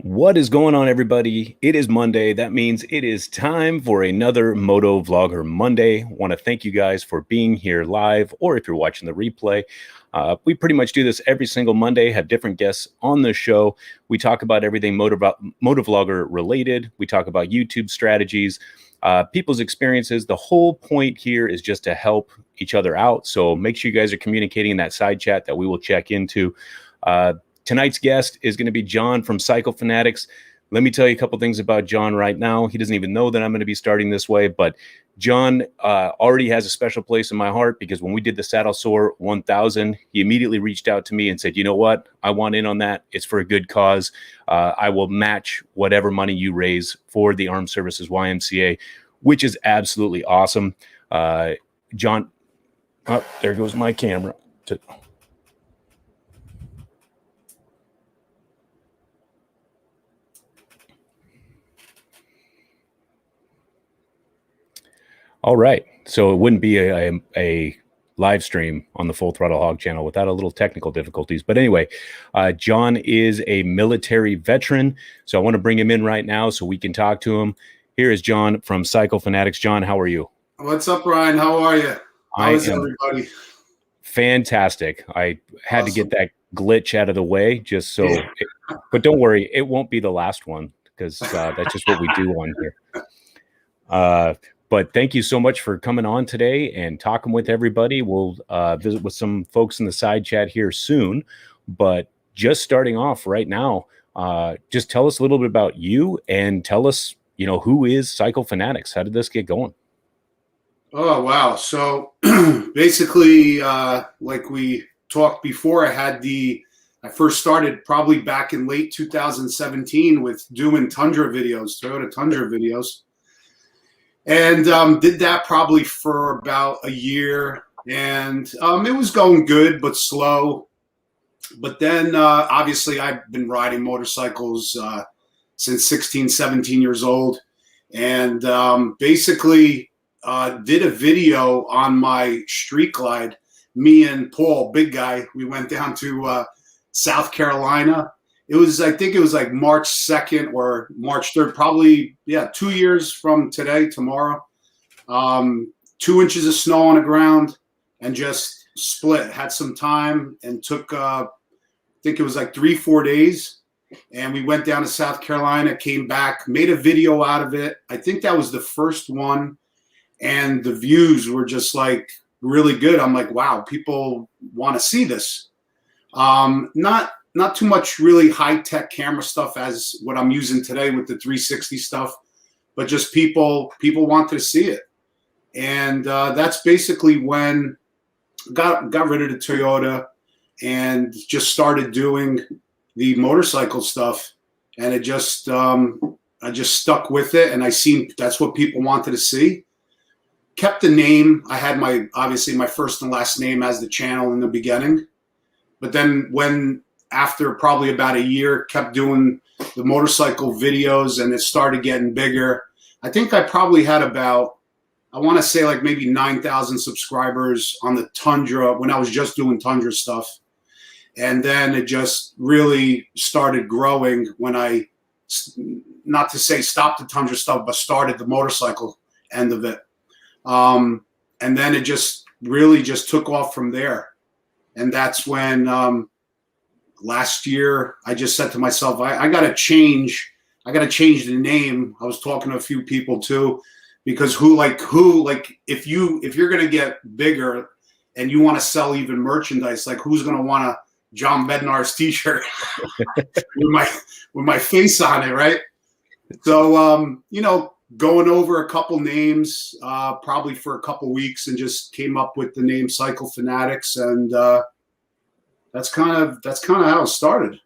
What is going on, everybody? It is Monday. That means it is time for another Motovlogger Monday. Want to thank you guys for being here live, or if you're watching the replay. We pretty much do this every single Monday, have different guests on the show. We talk about everything Motovlogger related. We talk about YouTube strategies, people's experiences. The whole point here is just to help each other out. So make sure you guys are communicating in that side chat that we will check into. Tonight's guest is going to be John from Cycle Fanatix. Let me tell you a couple things about John right now. He doesn't even know that I'm going to be starting this way, but John already has a special place in my heart because when we did the Saddle Sore 1000, he immediately reached out to me and said, you know what? I want in on that. It's for a good cause. I will match whatever money you raise for the Armed Services YMCA, which is absolutely awesome. John, oh, there goes my camera. All right. So it wouldn't be a live stream on the Full Throttle Hog channel without a little technical difficulties. But anyway, John is a military veteran. So I want to bring him in right now so we can talk to him. Here is John from Cycle Fanatix. John, how are you? What's up, Ryan? How are you? How is everybody? Fantastic. I had to get that glitch out of the way just so, but don't worry, it won't be the last one because that's just what we do on here. But thank you so much for coming on today and talking with everybody. We'll visit with some folks in the side chat here soon. But just starting off right now, just tell us a little bit about you and tell us, who is Cycle Fanatix? How did this get going? Oh, wow. So basically, like we talked before, I first started probably back in late 2017 with doing Tundra videos, Toyota Tundra videos. And did that probably for about a year. And it was going good, but slow. But then, obviously, I've been riding motorcycles since 16, 17 years old. And basically did a video on my street glide. Me and Paul, big guy, we went down to South Carolina. I think it was like March 2nd or March 3rd, probably, 2 years from today, tomorrow. 2 inches of snow on the ground and just split, had some time and took, I think it was like 3-4 days. And we went down to South Carolina, came back, made a video out of it. I think that was the first one. And the views were just like really good. I'm like, wow, people want to see this. Not too much really high-tech camera stuff as what I'm using today with the 360 stuff, but just people wanted to see it. And that's basically when got rid of the Toyota and just started doing the motorcycle stuff. And it just I just stuck with it, and I seen that's what people wanted to see. Kept the name. I had obviously my first and last name as the channel in the beginning. But then after probably about a year, kept doing the motorcycle videos and it started getting bigger. I think I probably had about, I want to say like maybe 9,000 subscribers on the Tundra when I was just doing Tundra stuff. And then it just really started growing when I, not to say stopped the Tundra stuff, but started the motorcycle end of it. And then it just really just took off from there. And that's when, last year, I just said to myself, I got to change the name. I was talking to a few people too, because if you're going to get bigger and you want to sell even merchandise, like who's going to want a John Bednar's t-shirt with my face on it, right? So, going over a couple names, probably for a couple weeks, and just came up with the name Cycle Fanatix, and that's kind of how it started.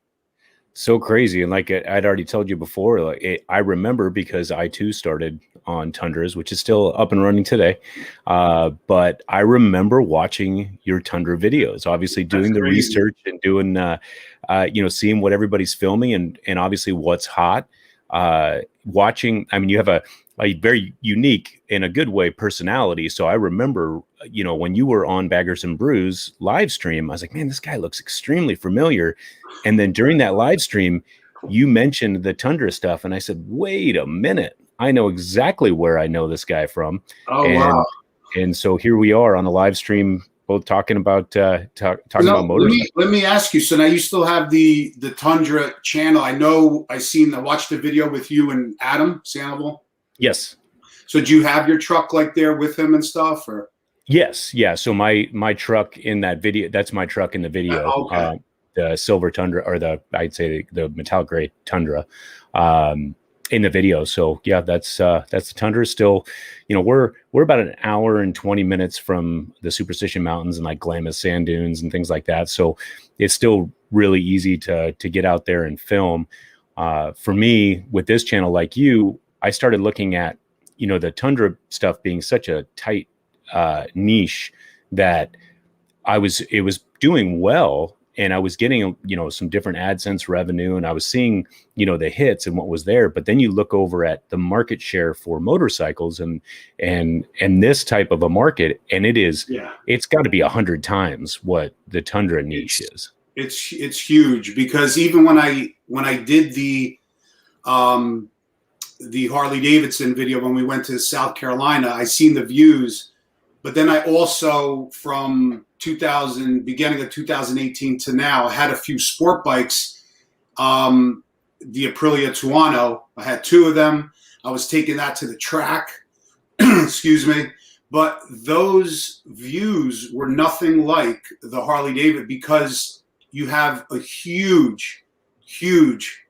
So crazy. And like I'd already told you before, I remember because I too started on Tundras, which is still up and running today. But I remember watching your Tundra videos, obviously doing the research and doing, seeing what everybody's filming and obviously what's hot. Watching, I mean, you have a very unique, in a good way, personality. So I remember, when you were on Baggers and Brews live stream, I was like, man, this guy looks extremely familiar. And then during that live stream, you mentioned the Tundra stuff, and I said, wait a minute, I know exactly where I know this guy from. Oh, and wow. and so here we are on the live stream, both talking about talking about motorcycles. Let me ask you. So now you still have the Tundra channel. I know I watched the video with you and Adam Sandoval. Yes. So do you have your truck like there with him and stuff, or? Yes. Yeah. So my truck in that video, that's my truck in the video. Okay. The silver Tundra, or I'd say the metallic gray Tundra, in the video. So yeah, that's the Tundra. Still, we're about an hour and 20 minutes from the Superstition Mountains and like Glamis sand dunes and things like that. So it's still really easy to get out there and film. For me, with this channel, like you, I started looking at, the Tundra stuff being such a tight niche that it was doing well, and I was getting, some different AdSense revenue, and I was seeing, the hits and what was there. But then you look over at the market share for motorcycles and this type of a market, and it's got to be 100 times what the Tundra niche is. It's huge, because even when I did the Harley Davidson video when we went to South Carolina, I seen the views. But then I also, from beginning of 2018 to now, I had a few sport bikes. The Aprilia Tuono, I had 2 of them. I was taking that to the track. Excuse me. But those views were nothing like the Harley Davidson, because you have a huge, huge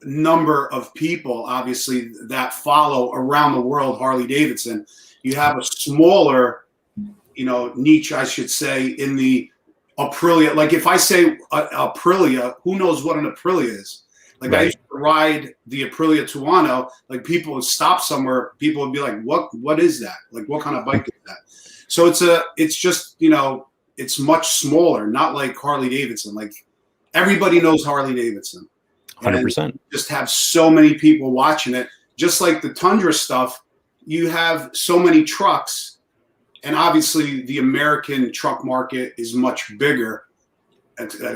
number of people, obviously, that follow around the world Harley Davidson. You have a smaller, niche, I should say, in the Aprilia. Like if I say Aprilia, who knows what an Aprilia is? Like right. I used to ride the Aprilia Tuono. Like people would stop somewhere, people would be like, "What is that? Like what kind of bike is that?" So it's just it's much smaller, not like Harley Davidson. Like everybody knows Harley Davidson. 100%. Just have so many people watching it. Just like the Tundra stuff, you have so many trucks, and obviously the American truck market is much bigger,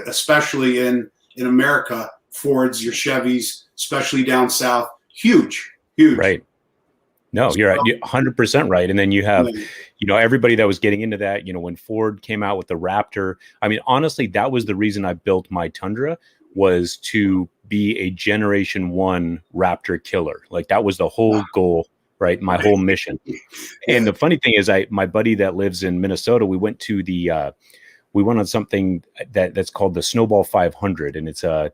especially in America. Fords, your Chevys, especially down south, huge. Right. No, you're 100% right. And then you have, everybody that was getting into that, when Ford came out with the Raptor. I mean, honestly, that was the reason I built my Tundra, was to be a Generation 1 Raptor killer. Like that was the whole goal, right? My whole mission. And the funny thing is, my buddy that lives in Minnesota, we went on something that's called the Snowball 500, and it's a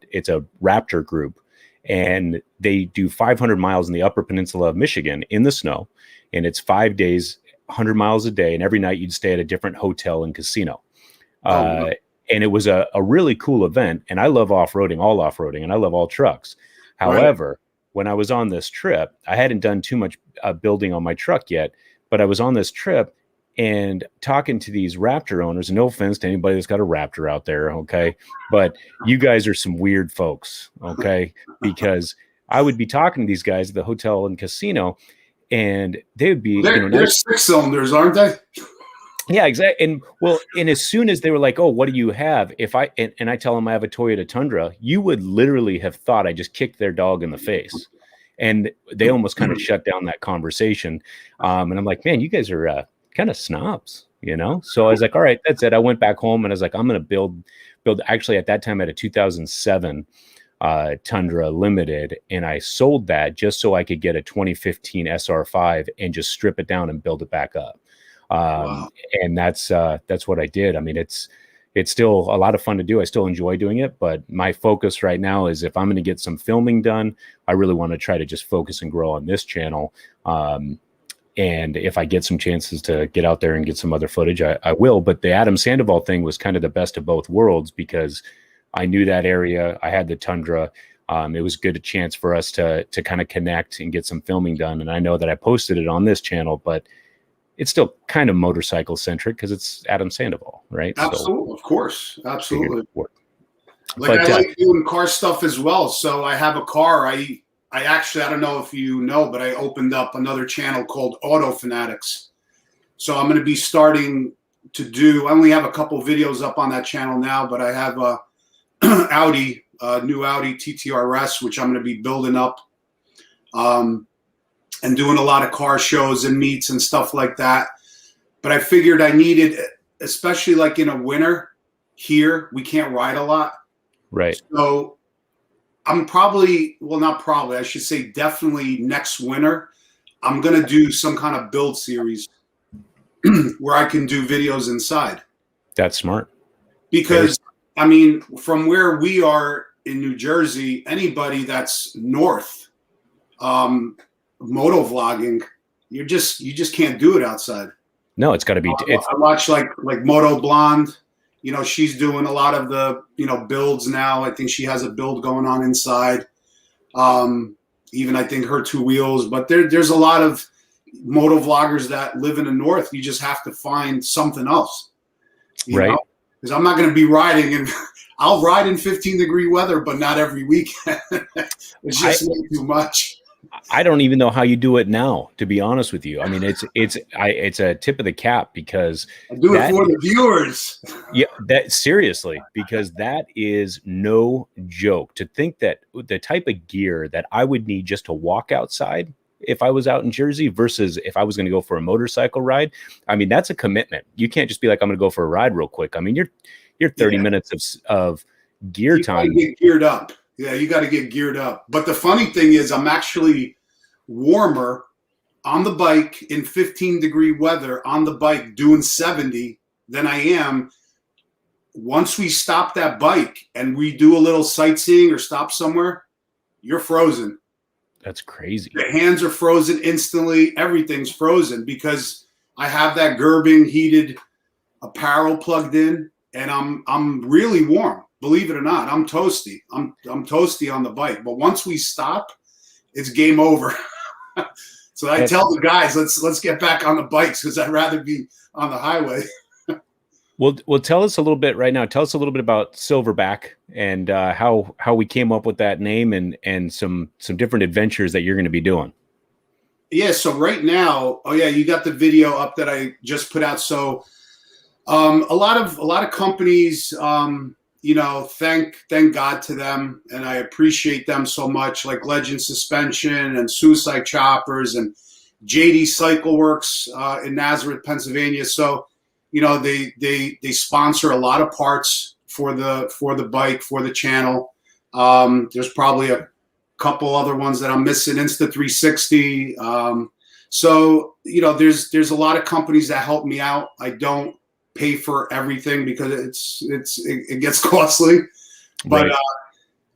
Raptor group, and they do 500 miles in the Upper Peninsula of Michigan in the snow, and it's 5 days, 100 miles a day, and every night you'd stay at a different hotel and casino. And it was a really cool event, and I love off-roading, and I love all trucks. However, when I was on this trip, I hadn't done too much building on my truck yet, but I was on this trip and talking to these Raptor owners. And no offense to anybody that's got a Raptor out there, okay? But you guys are some weird folks, okay? Because I would be talking to these guys at the hotel and casino, and they would be, they're 6-cylinders, aren't they? Yeah, exactly. And as soon as they were like, "Oh, what do you have?" And I tell them I have a Toyota Tundra, you would literally have thought I just kicked their dog in the face, and they almost kind of shut down that conversation. And I'm like, "Man, you guys are kind of snobs, So I was like, "All right, that's it." I went back home and I was like, "I'm going to build." Actually, at that time, I had a 2007 Tundra Limited, and I sold that just so I could get a 2015 SR5 and just strip it down and build it back up. And that's what I did. I mean, it's still a lot of fun to do. I still enjoy doing it, but my focus right now is, if I'm going to get some filming done, I really want to try to just focus and grow on this channel. And if I get some chances to get out there and get some other footage, I will. But the Adam Sandoval thing was kind of the best of both worlds, because I knew that area. I had the Tundra. It was a chance for us to kind of connect and get some filming done. And I know that I posted it on this channel, but it's still kind of motorcycle centric because it's Adam Sandoval, right? Absolutely, of course, absolutely. But I like doing car stuff as well. So I have a car. I actually, I don't know if you know, but I opened up another channel called Auto Fanatix. So I'm going to be starting to do. I only have a couple videos up on that channel now, but I have a Audi new Audi TTRS, which I'm going to be building up, and doing a lot of car shows and meets and stuff like that. But I figured I needed, especially like in a winter here, we can't ride a lot. Right. So I'm probably, well, not probably, I should say definitely next winter, I'm going to do some kind of build series where I can do videos inside. That's smart. Because, I mean, from where we are in New Jersey, anybody that's north, motovlogging, you just can't do it outside. No, it's got to be. I watch like Moto Blonde. You know, she's doing a lot of the, you know, builds now. I think she has a build going on inside. Even I think her two wheels. But there's a lot of motovloggers that live in the north. You just have to find something else. Right. Because I'm not going to be riding, and I'll ride in 15-degree weather, but not every weekend. It's just way too much. I don't even know how you do it now, to be honest with you. I mean, it's a tip of the cap, because I do it for the viewers. Yeah, that seriously, because that is no joke. To think that the type of gear that I would need just to walk outside if I was out in Jersey versus if I was going to go for a motorcycle ride, I mean, that's a commitment. You can't just be like, I'm going to go for a ride real quick. I mean, you're 30 minutes of gear time. You get geared up. Yeah, you got to get geared up. But the funny thing is, I'm actually warmer on the bike in 15-degree weather on the bike doing 70 than I am once we stop that bike and we do a little sightseeing or stop somewhere. You're frozen. That's crazy. The hands are frozen instantly. Everything's frozen because I have that Gerbing heated apparel plugged in, and I'm really warm. Believe it or not, I'm toasty. I'm toasty on the bike. But once we stop, it's game over. So I tell the guys, let's get back on the bikes, because I'd rather be on the highway. Well, tell us a little bit right now. Tell us a little bit about Silverback and how we came up with that name and some different adventures that you're going to be doing. Yeah. So right now, oh yeah, you got the video up that I just put out. So a lot of companies, you know, thank God to them, and I appreciate them so much. Like Legend Suspension and Suicide Choppers and JD Cycleworks in Nazareth, Pennsylvania. So, you know, they sponsor a lot of parts for the bike, for the channel. There's probably a couple other ones that I'm missing. Insta360. So, you know, there's a lot of companies that help me out. I don't pay for everything because it gets costly. But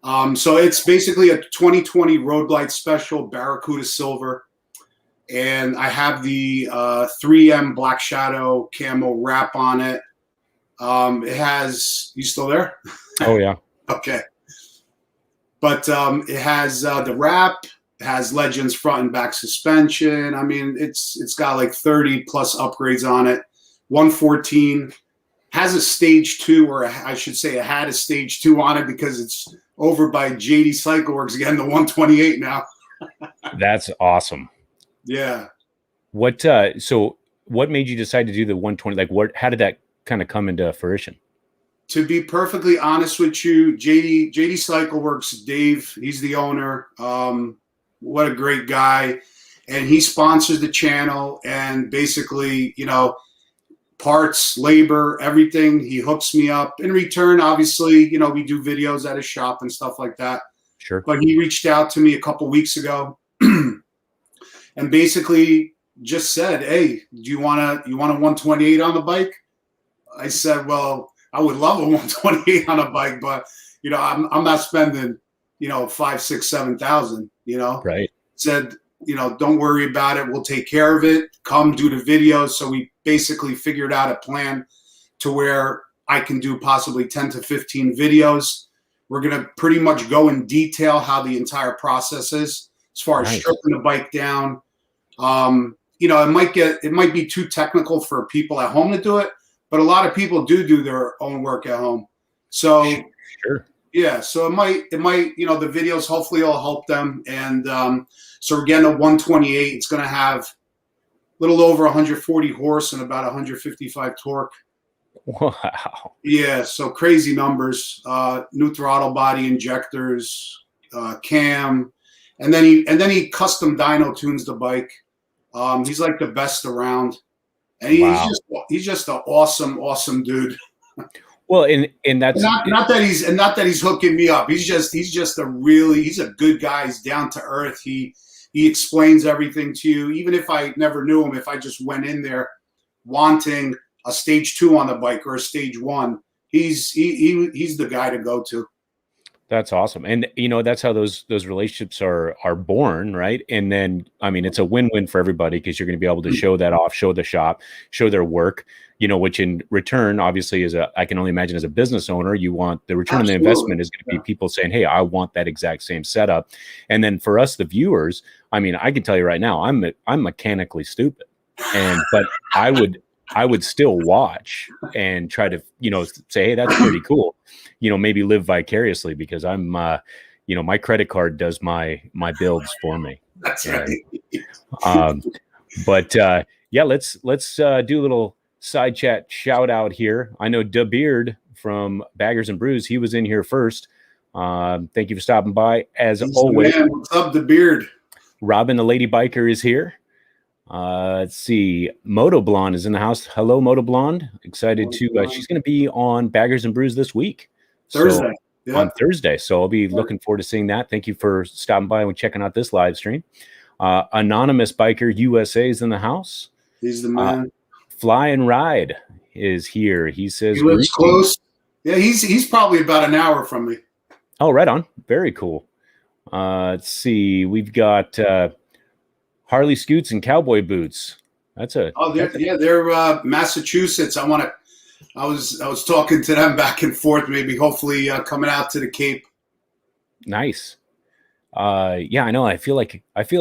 right. So it's basically a 2020 Road Blight Special Barracuda Silver. And I have the 3M Black Shadow camo wrap on it. It has, you still there? Oh yeah. Okay. But it has the wrap, it has Legends front and back suspension. I mean, it's got like 30 plus upgrades on it. 114 has a stage 2, or I should say it had a stage 2 on it because it's over by JD Cycleworks again, the 128 now. That's awesome. Yeah. So what made you decide to do the 120? Like how did that kind of come into fruition? To be perfectly honest with you, JD Cycleworks, Dave, he's the owner. What a great guy. And he sponsors the channel, and basically, you know, parts, labor, everything, he hooks me up. In return, obviously, you know, we do videos at his shop and stuff like that. Sure. But he reached out to me a couple weeks ago and basically just said, "Hey, do you want a 128 on the bike?" I said, "Well, I would love a 128 on a bike, but you know, I'm not spending, you know, 5, 6, 7,000, you know." Right. Said, you know, don't worry about it. We'll take care of it. Come do the videos. So we basically figured out a plan to where I can do possibly 10 to 15 videos. We're going to pretty much go in detail how the entire process is as far as stripping the bike down. You know, it might be too technical for people at home to do it, but a lot of people do their own work at home. So sure. Yeah, so it might, you know, the videos hopefully will help them. And so we're getting a 128. It's going to have a little over 140 horse and about 155 torque. Wow. Yeah, so crazy numbers. New throttle body injectors, cam, and then he custom dyno tunes the bike. He's like the best around, and Wow. he's just an awesome dude. Well, and that's Not that he's hooking me up. He's just he's a good guy. He's down to earth. He explains everything to you. Even if I never knew him, if I just went in there wanting a stage 2 on the bike or a stage 1, he's the guy to go to. That's awesome. And that's how those relationships are born, right? And then I mean it's a win-win for everybody because you're going to be able to show that off, show the shop, show their work, which in return obviously I can only imagine as a business owner, you want the return on the investment is going to be people saying, "Hey, I want that exact same setup." And then for us the viewers, I mean, I can tell you right now, I'm mechanically stupid. But I would still watch and try to, say, "Hey, that's pretty cool." Maybe live vicariously because I'm, my credit card does my builds for me. That's right. But let's do a little side chat shout out here. I know Da Beard from Baggers and Brews. He was in here first. Thank you for stopping by. As always, what's up, Da Beard? Robin, the lady biker, is here. Let's see. Moto Blonde is in the house. Hello, Moto Blonde. Excited to. She's going to be on Baggers and Brews this week. Thursday. On Thursday. So I'll be looking forward to seeing that. Thank you for stopping by and checking out this live stream. Anonymous Biker USA is in the house. He's the man. Fly and Ride is here. He says he lives close. Yeah, he's probably about an hour from me. Oh, right on. Very cool. Let's see. We've got Harley Scoots and Cowboy Boots. They're Massachusetts. I was talking to them back and forth, maybe hopefully coming out to the Cape. Nice. I know. I feel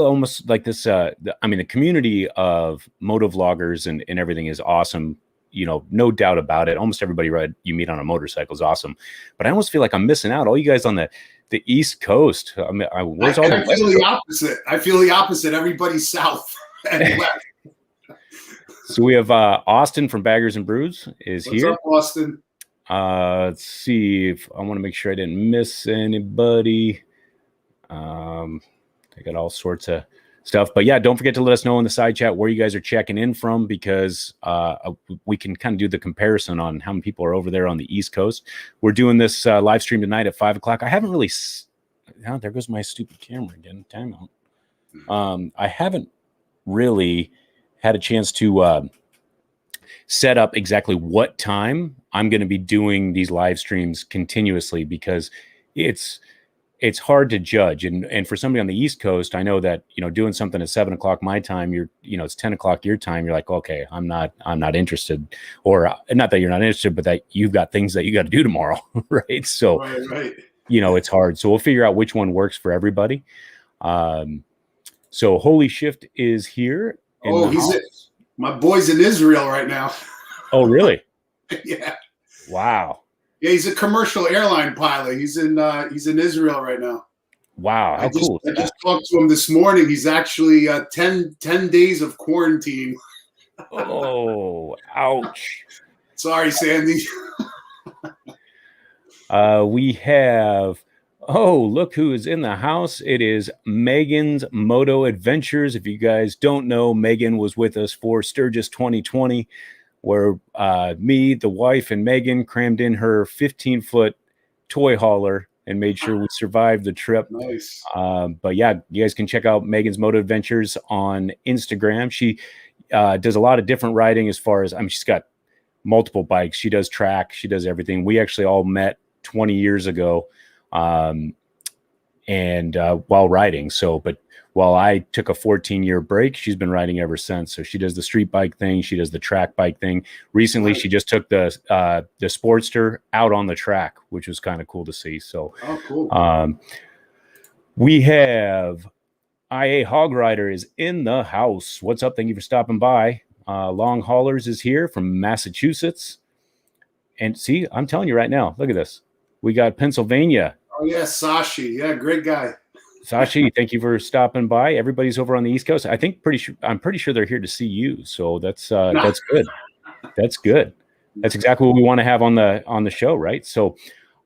almost like this. The community of motovloggers and everything is awesome. No doubt about it. Almost everybody you meet on a motorcycle is awesome. But I almost feel like I'm missing out. All you guys on the East Coast. I mean, where's all the West Coast? I feel the opposite. Everybody's south and west. So we have Austin from Baggers and Brews is What's here. Up, Austin? Let's see if I want to make sure I didn't miss anybody. They got all sorts of stuff, but yeah, don't forget to let us know in the side chat where you guys are checking in from because we can kind of do the comparison on how many people are over there on the East Coast. We're doing this live stream tonight at 5:00. I haven't really. Oh, there goes my stupid camera again. Time out. I haven't really had a chance to set up exactly what time I'm going to be doing these live streams continuously because it's hard to judge. And for somebody on the East Coast, I know that, doing something at 7:00 my time, it's 10:00 your time. You're like, okay, I'm not interested, or not that you're not interested, but that you've got things that you got to do tomorrow. Right. So, right. It's hard. So we'll figure out which one works for everybody. So Holy Shift is here. My boy's in Israel right now. Oh, really? Yeah. Wow. Yeah, he's a commercial airline pilot. He's in Israel right now. Wow, how cool! I just talked to him this morning. He's actually 10 days of quarantine. Oh, ouch! Sorry, Sandy. We have. Oh, look who is in the house. It is Megan's Moto Adventures. If you guys don't know, Megan was with us for Sturgis 2020, where me, the wife, and Megan crammed in her 15-foot toy hauler and made sure we survived the trip. Nice. But yeah, you guys can check out Megan's Moto Adventures on Instagram. She does a lot of different riding as far as, she's got multiple bikes. She does track. She does everything. We actually all met 20 years ago. While riding. But while I took a 14-year break, she's been riding ever since. So she does the street bike thing. She does the track bike thing. Recently, she just took the Sportster out on the track, which was kind of cool to see. So, cool. We have IA Hog Rider is in the house. What's up? Thank you for stopping by. Long Haulers is here from Massachusetts. And see, I'm telling you right now, look at this. We got Pennsylvania. Oh, yeah, Sashi. Yeah, great guy. Sashi, thank you for stopping by. Everybody's over on the East Coast. I'm pretty sure they're here to see you. So that's good. That's good. That's exactly what we want to have on the show, right? So,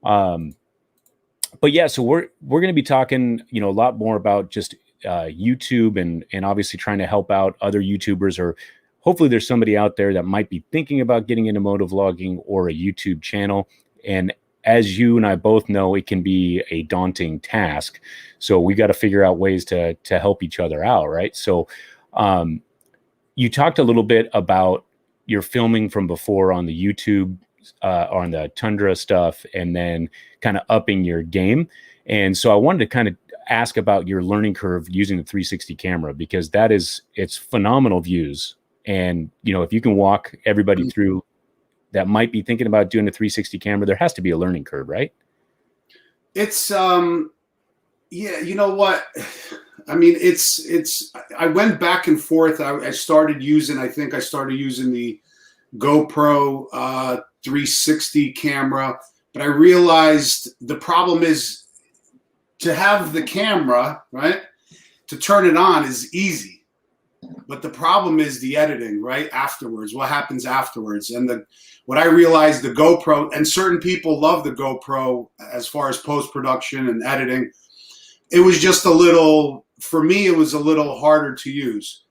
but yeah, so we're going to be talking, a lot more about just YouTube and obviously trying to help out other YouTubers, or hopefully there's somebody out there that might be thinking about getting into motovlogging or a YouTube channel. And as you and I both know, it can be a daunting task. So we got to figure out ways to help each other out, right? So you talked a little bit about your filming from before on the YouTube, on the Tundra stuff, and then kind of upping your game. And so I wanted to kind of ask about your learning curve using the 360 camera, because it's phenomenal views. And, if you can walk everybody through that might be thinking about doing a 360 camera, there has to be a learning curve, right? It's, yeah, you know what? I mean, I went back and forth. I started using the GoPro 360 camera, but I realized the problem is to have the camera, right? To turn it on is easy. But the problem is the editing, right? Afterwards, what happens afterwards? And what I realized, the GoPro, and certain people love the GoPro as far as post-production and editing. It was just for me, it was a little harder to use.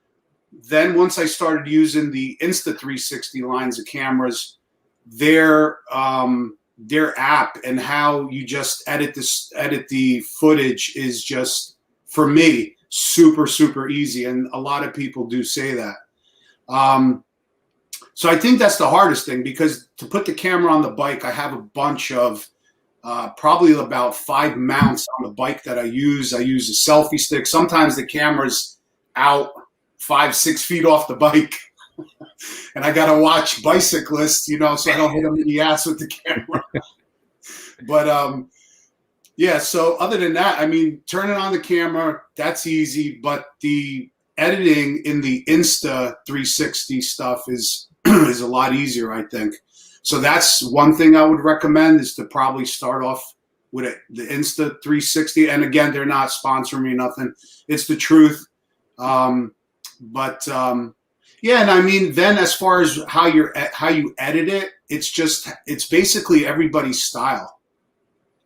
Then once I started using the Insta360 lines of cameras, their app and how you just edit the footage is just, for me, super, super easy. And a lot of people do say that. So I think that's the hardest thing, because to put the camera on the bike, I have a bunch of probably about 5 mounts on the bike that I use. I use a selfie stick. Sometimes the camera's out 5-6 feet off the bike. And I got to watch bicyclists, so I don't hit them in the ass with the camera. But yeah, so other than that, I mean, turning on the camera, that's easy. But the editing in the Insta360 stuff is is a lot easier, I think. So that's one thing I would recommend, is to probably start off with the Insta360. And again, they're not sponsoring me, nothing. It's the truth. Yeah, and I mean, then as far as how you edit it, it's basically everybody's style.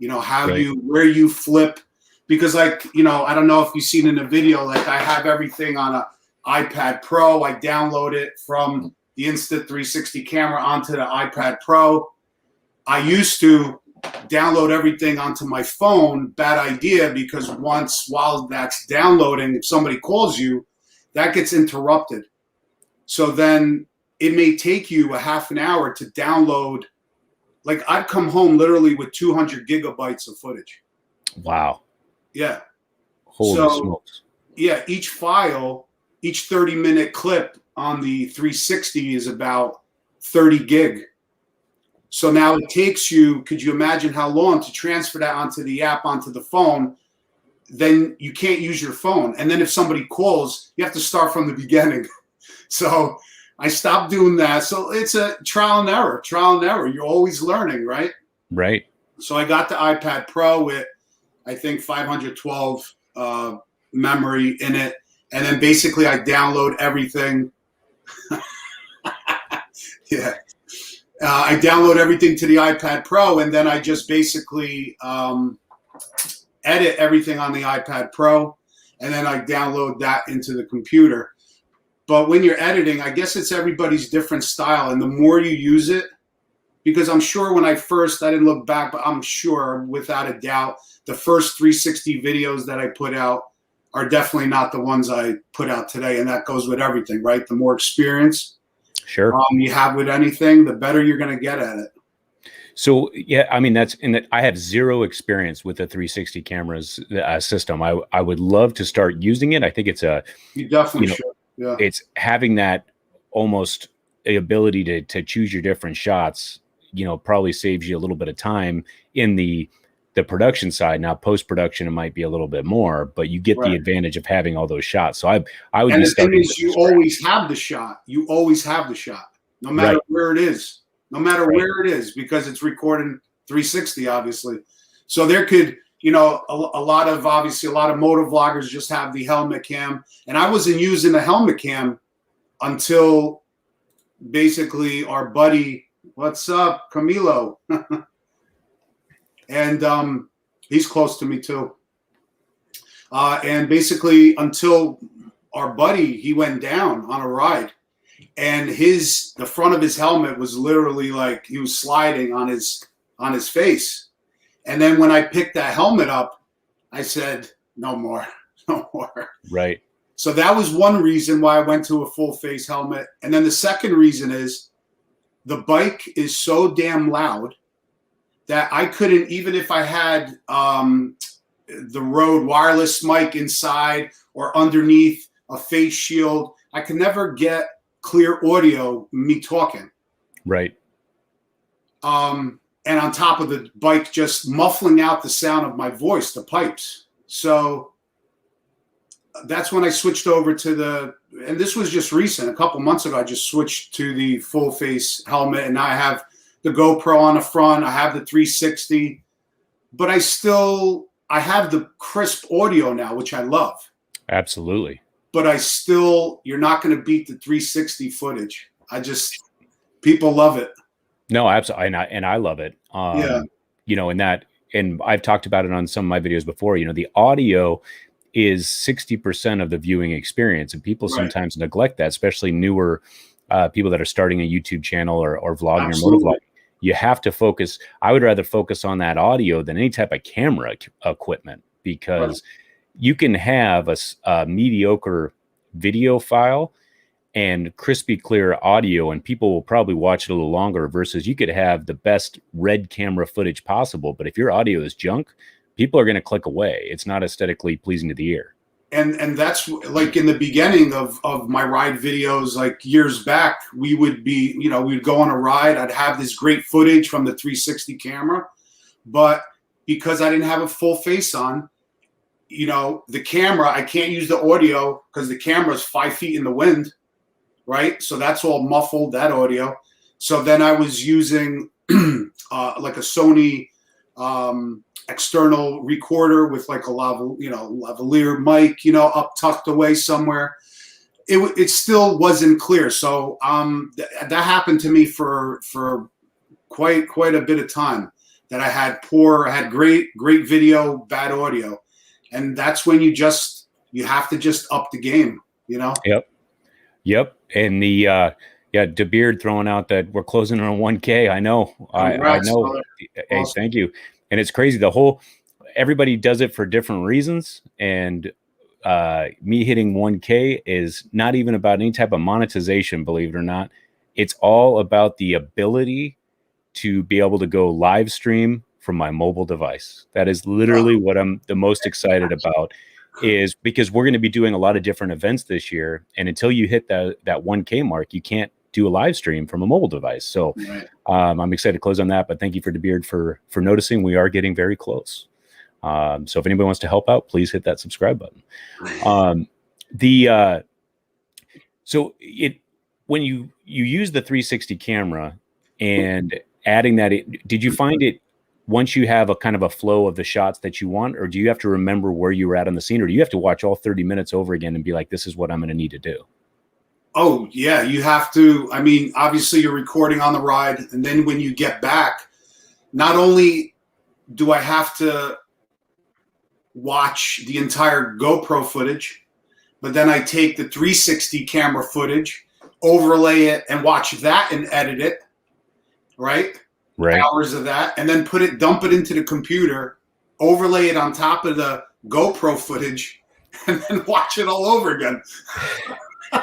Right. Where you flip, because I don't know if you've seen in the video, like I have everything on an iPad Pro. I download it from the Insta360 camera onto the iPad Pro. I used to download everything onto my phone. Bad idea, because while that's downloading, if somebody calls you, that gets interrupted. So then it may take you a half an hour to download. Like, I'd come home literally with 200 gigabytes of footage. Wow. Yeah. Holy smokes. Yeah, each file, each 30-minute clip on the 360 is about 30 gig. So now it takes you, could you imagine how long to transfer that onto the app, onto the phone? Then you can't use your phone. And then if somebody calls, you have to start from the beginning. So I stopped doing that. So it's a trial and error. You're always learning, right? Right. So I got the iPad Pro with, I think, 512 memory in it. And then basically I download everything. Yeah. I download everything to the iPad Pro, and then I just basically edit everything on the iPad Pro, and then I download that into the computer. But when you're editing, I guess it's everybody's different style. And the more you use it, because I'm sure when I didn't look back, but I'm sure without a doubt, the first 360 videos that I put out are definitely not the ones I put out today. And that goes with everything, right? The more experience you have with anything, the better you're going to get at it. So, yeah, I mean, I have zero experience with the 360 cameras system. I would love to start using it. I think you definitely should. Yeah. It's having that almost the ability to choose your different shots, probably saves you a little bit of time in the production side. Now, post-production, it might be a little bit more, but you get the advantage of having all those shots. So I would and be the thing is, you always have the shot. You always have the shot, no matter where it is. No matter where it is, because it's recording 360, obviously. So there could, a lot of motovloggers just have the helmet cam. And I wasn't using the helmet cam until basically our buddy What's up, Camilo? And he's close to me too. And basically, until our buddy, he went down on a ride, and the front of his helmet was literally like he was sliding on his face. And then when I picked that helmet up, I said, "No more, no more." Right. So that was one reason why I went to a full face helmet. And then the second reason is the bike is so damn loud that I couldn't, even if I had the Rode wireless mic inside or underneath a face shield, I could never get clear audio, me talking. Right. And on top of the bike, just muffling out the sound of my voice, the pipes. So that's when I switched over to and this was just recent, a couple months ago, I just switched to the full face helmet, and now I have the GoPro on the front, I have the 360, but I have the crisp audio now, which I love. Absolutely. But you're not going to beat the 360 footage. People love it. No, absolutely. And I love it. Yeah. You know, and I've talked about it on some of my videos before, you know, the audio is 60% of the viewing experience. And people sometimes neglect that, especially newer people that are starting a YouTube channel or vlogging Absolutely. or motovlogging. You have to focus. I would rather focus on that audio than any type of camera equipment, because you can have a mediocre video file and crispy, clear audio, and people will probably watch it a little longer, versus you could have the best red camera footage possible. But if your audio is junk, people are going to click away. It's not aesthetically pleasing to the ear. And that's like in the beginning of my ride videos, like years back, we would go on a ride. I'd have this great footage from the 360 camera, but because I didn't have a full face on, you know, the camera, I can't use the audio because the camera is 5 feet in the wind, right? So that's all muffled, that audio. So then I was using like a Sony external recorder with like a lavalier mic, you know, up tucked away somewhere. It still wasn't clear. So that happened to me for quite a bit of time, that I had great video, bad audio. And that's when you have to just up the game, you know? Yep. And DeBeard throwing out that we're closing on 1K. I know. Congrats, I know. brother. Hey, Awesome. thank you. And it's crazy. Everybody does it for different reasons. And me hitting 1K is not even about any type of monetization, believe it or not. It's all about the ability to be able to go live stream from my mobile device. That is literally what I'm the most excited about, is because we're going to be doing a lot of different events this year. And until you hit that 1K mark, you can't do a live stream from a mobile device. So I'm excited to close on that. But thank you for DeBeard for noticing. We are getting very close. So if anybody wants to help out, please hit that subscribe button. So when you use the 360 camera and adding that, did you find it, once you have a kind of a flow of the shots that you want, or do you have to remember where you were at on the scene, or do you have to watch all 30 minutes over again and be like, this is what I'm going to need to do? Oh yeah, you have to. I mean, obviously you're recording on the ride, and then when you get back, not only do I have to watch the entire GoPro footage, but then I take the 360 camera footage, overlay it, and watch that and edit it, right? Hours of that, and then dump it into the computer, overlay it on top of the GoPro footage, and then watch it all over again.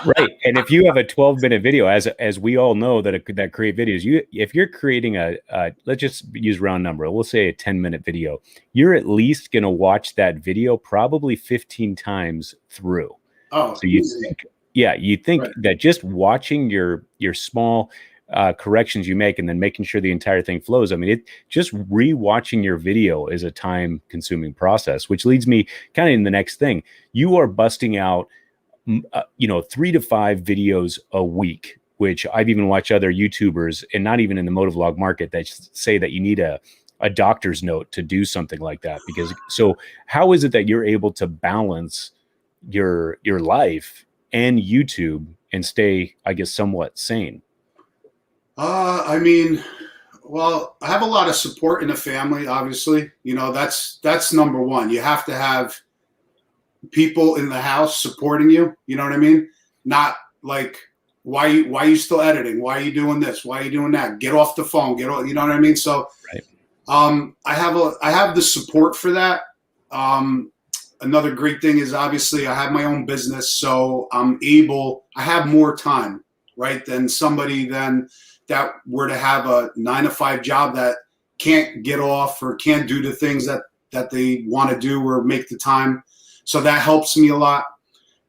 Right. And if you have a 12-minute video, as we all know that create videos, if you're creating let's just use round number, we'll say a 10-minute video, you're at least going to watch that video probably 15 times through. Oh, so you think that just watching your small corrections you make and then making sure the entire thing flows. I mean, just rewatching your video is a time-consuming process, which leads me kind of in the next thing. You are busting out 3 to 5 videos a week, which I've even watched other YouTubers, and not even in the motovlog market, that say that you need a doctor's note to do something like that. So how is it that you're able to balance your life and YouTube and stay, I guess, somewhat sane? I mean, well, I have a lot of support in the family, obviously. You know, that's number one. You have to have people in the house supporting you. You know what I mean? Not like, why are you still editing? Why are you doing this? Why are you doing that? Get off the phone. Get off, you know what I mean? So Right. I have the support for that. Another great thing is obviously I have my own business, so I have more time, right, than somebody that were to have a 9 to 5 job that can't get off or can't do the things that they want to do or make the time. So that helps me a lot.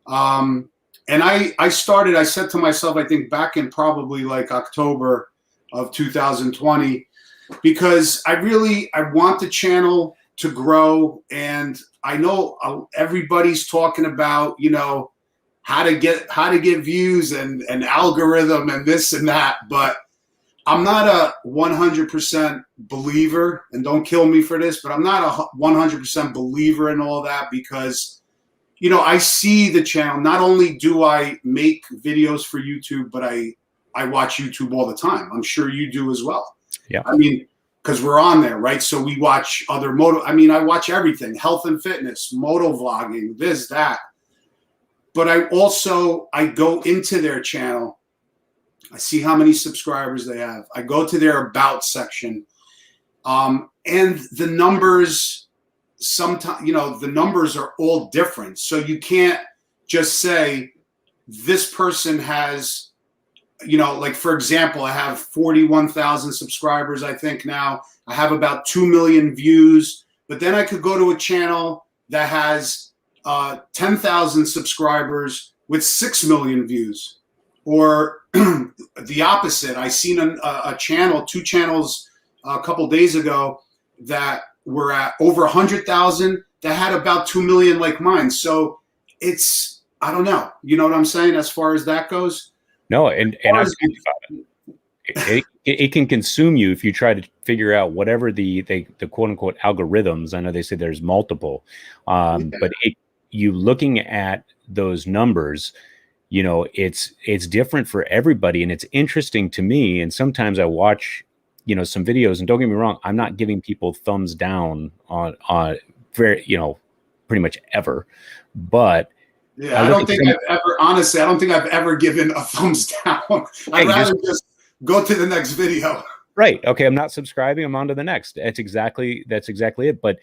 And I said to myself, I think back in probably like October of 2020, because I want the channel to grow. And I know everybody's talking about, you know, how to get views and algorithm and this and that. But I'm not a 100% believer, and don't kill me for this, but I'm not a 100% believer in all that, because, you know, I see the channel. Not only do I make videos for YouTube, but I watch YouTube all the time. I'm sure you do as well. Yeah. I mean, because we're on there, right? So we watch other I watch everything, health and fitness, motovlogging, this, that. But I go into their channel. I see how many subscribers they have. I go to their about section. And the numbers, sometimes, you know, the numbers are all different. So you can't just say this person has, you know, like, for example, I have 41,000 subscribers, I think now. I have about 2 million views. But then I could go to a channel that has 10,000 subscribers with 6 million views. Or the opposite. I seen a channel, 2 channels a couple days ago that were at over 100,000 that had about 2 million like mine. So it's, I don't know. You know what I'm saying as far as that goes? No, and I've talked about it. It can consume you if you try to figure out whatever the quote unquote algorithms. I know they say there's multiple, but you looking at those numbers, you know, it's different for everybody, and it's interesting to me. And sometimes I watch, you know, some videos, and don't get me wrong, I'm not giving people thumbs down on very, you know, pretty much ever, but yeah, I don't think I've ever given a thumbs down. I'd rather just go to the next video. Right. Okay. I'm not subscribing. I'm on to the next. That's exactly it. But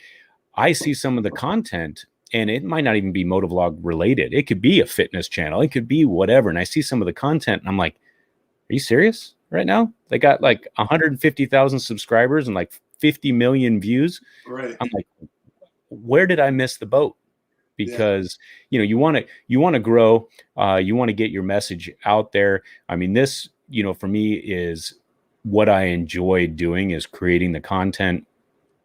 I see some of the content, and it might not even be motovlog related. It could be a fitness channel. It could be whatever. And I see some of the content, and I'm like, are you serious right now? They got like 150,000 subscribers and like 50 million views. Right. I'm like, where did I miss the boat? Because, you know, you want to grow, you want to get your message out there. I mean, this, you know, for me is what I enjoy doing, is creating the content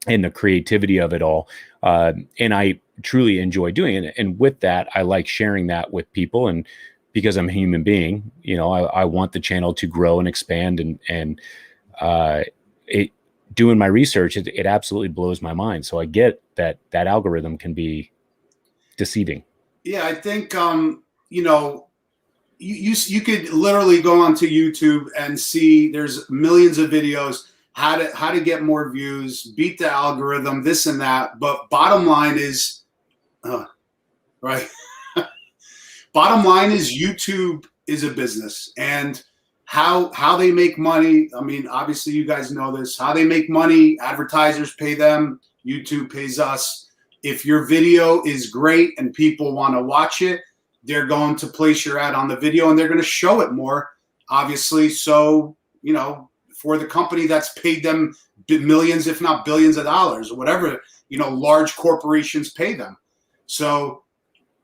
and the creativity of it all. And I truly enjoy doing it. And with that, I like sharing that with people. And because I'm a human being, you know, I want the channel to grow and expand, and doing my research, it absolutely blows my mind. So I get that algorithm can be deceiving. Yeah, I think you know, you could literally go onto YouTube and see there's millions of videos how to get more views, beat the algorithm, this and that. But bottom line is, right. Bottom line is YouTube is a business, and how they make money. I mean, obviously you guys know this. How they make money, advertisers pay them, YouTube pays us. If your video is great and people want to watch it, they're going to place your ad on the video, and they're going to show it more, obviously. So, you know, for the company that's paid them millions, if not billions of dollars, or whatever, you know, large corporations pay them. So,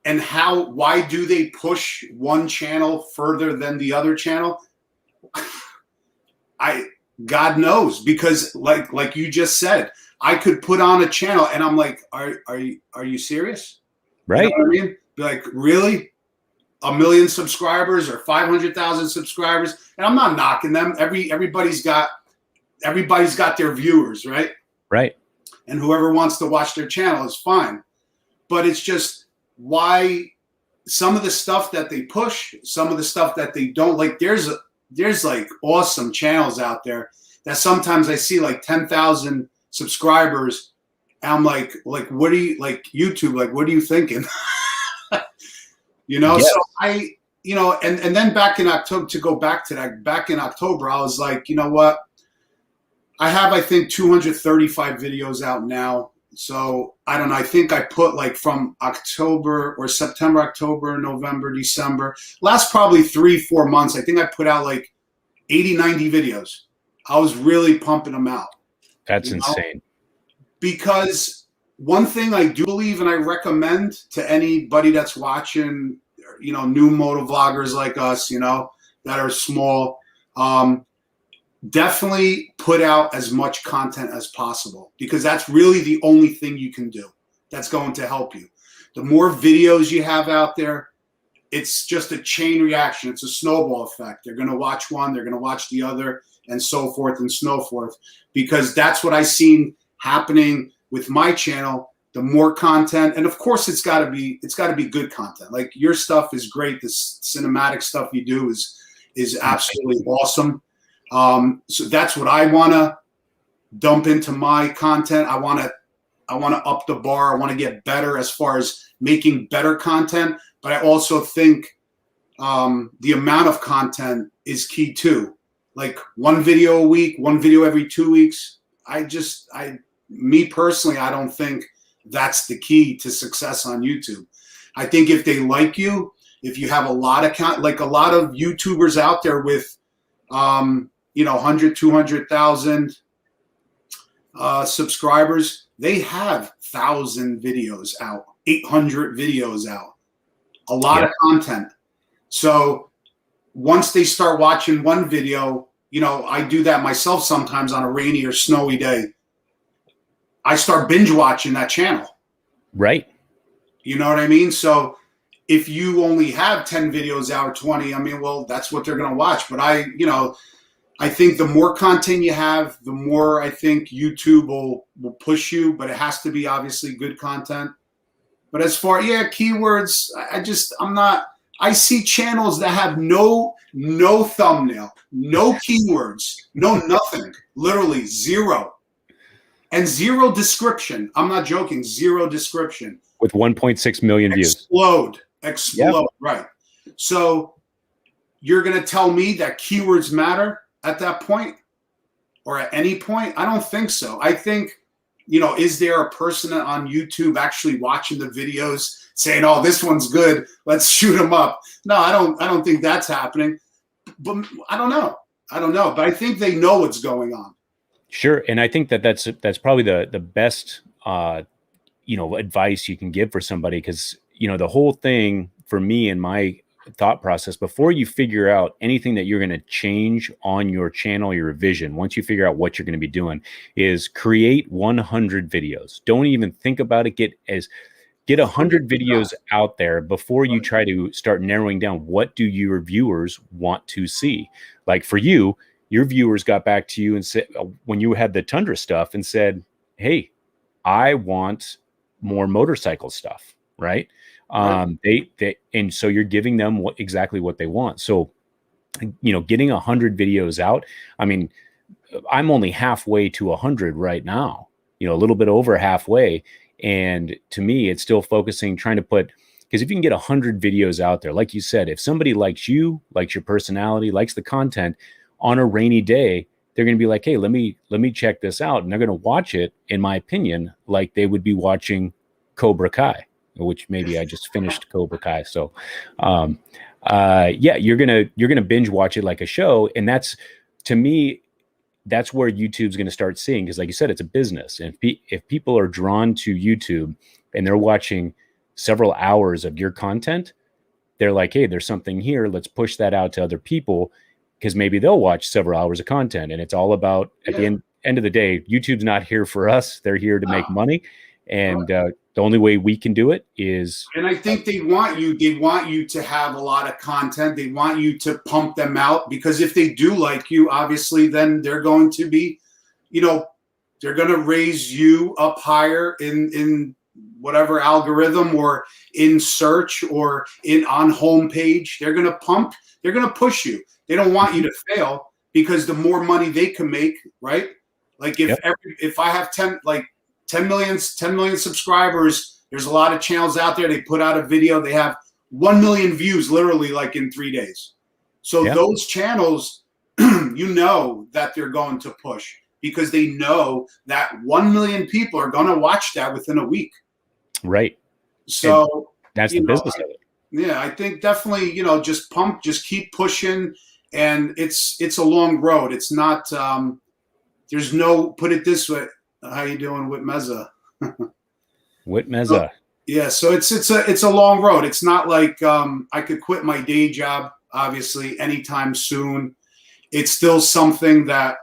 and why do they push one channel further than the other channel? God knows, because like you just said, I could put on a channel and I'm like, are you serious? Right. You know what I mean? Be like, really? 1 million subscribers or 500,000 subscribers? And I'm not knocking them. Everybody's got their viewers, right? Right. And whoever wants to watch their channel is fine. But it's just why some of the stuff that they push, some of the stuff that they don't like. There's there's like awesome channels out there that sometimes I see like 10,000 subscribers. And I'm like, what are you, like YouTube, like, what are you thinking? Yes. So and then back in October, to go back to that, back in October, I was like, you know what? I have, I think, 235 videos out now. So I don't know. I think I put like from October or September, October, November, December, last probably 3-4 months, I think I put out like 80, 90 videos. I was really pumping them out. That's insane. Because one thing I do believe, and I recommend to anybody that's watching, new motovloggers like us, that are small, definitely put out as much content as possible, because that's really the only thing you can do that's going to help you. The more videos you have out there, it's just a chain reaction. It's a snowball effect. They're going to watch one, they're going to watch the other, and so forth and so forth, because that's what I've seen happening with my channel. The more content, and of course it's got to be good content. Like your stuff is great. This cinematic stuff you do is absolutely awesome. So that's what I want to dump into my content. I want to up the bar. I want to get better as far as making better content. But I also think the amount of content is key too. Like one video a week, one video every 2 weeks. Me personally, I don't think that's the key to success on YouTube. I think if they like you, if you have a lot of like a lot of YouTubers out there with 100, 200,000 subscribers, they have 1,000 videos out, 800 videos out, a lot of content. So once they start watching one video, I do that myself sometimes on a rainy or snowy day. I start binge watching that channel. Right. You know what I mean? So if you only have 10 videos out or 20, I mean, well, that's what they're going to watch. But I think the more content you have, the more I think YouTube will push you, but it has to be obviously good content. But as far, keywords, I see channels that have no thumbnail, no keywords, no nothing, literally zero. And zero description. I'm not joking. Zero description. With 1.6 million views. Explode. Yep. Right. So you're going to tell me that keywords matter at that point or at any point? I don't think so. I think, is there a person on YouTube actually watching the videos saying, oh, this one's good, let's shoot them up? No, I don't think that's happening. But I don't know. But I think they know what's going on. Sure. And I think that's probably the best, advice you can give for somebody. Because, the whole thing for me and my thought process, before you figure out anything that you're going to change on your channel, your vision, once you figure out what you're going to be doing, is create 100 videos. Don't even think about it. Get 100 videos out there before you try to start narrowing down what do your viewers want to see. Like for you, your viewers got back to you and said, when you had the Tundra stuff, and said, hey, I want more motorcycle stuff, right? And so you're giving them exactly what they want. So, getting 100 videos out. I mean, I'm only halfway to 100 right now, a little bit over halfway. And to me, it's still focusing, trying to put, because if you can get 100 videos out there, like you said, if somebody likes you, likes your personality, likes the content, on a rainy day, they're going to be like, hey, let me check this out. And they're going to watch it, in my opinion, like they would be watching Cobra Kai, which maybe I just finished Cobra Kai. So, you're going to binge watch it like a show. And that's, to me, that's where YouTube's going to start seeing, because like you said, it's a business. And if people are drawn to YouTube and they're watching several hours of your content, they're like, hey, there's something here. Let's push that out to other people, because maybe they'll watch several hours of content. And it's all about, at the end of the day, YouTube's not here for us. They're here to make money. And the only way we can do it is. And I think they want you to have a lot of content. They want you to pump them out, because if they do like you, obviously, then they're going to be, they're going to raise you up higher in whatever algorithm or in search or on homepage. They're going to push you. They don't want you to fail, because the more money they can make, right? Like if I have 10 million subscribers, there's a lot of channels out there. They put out a video, they have 1 million views literally like in 3 days. So those channels, you know that they're going to push, because they know that 1 million people are going to watch that within a week. Right. So and that's the business of it. Yeah, I think definitely, just keep pushing, and it's a long road. It's not, there's no, put it this way. How you doing, Whit Meza? Whit Meza. Yeah. So it's a long road. It's not like, I could quit my day job, obviously, anytime soon. It's still something that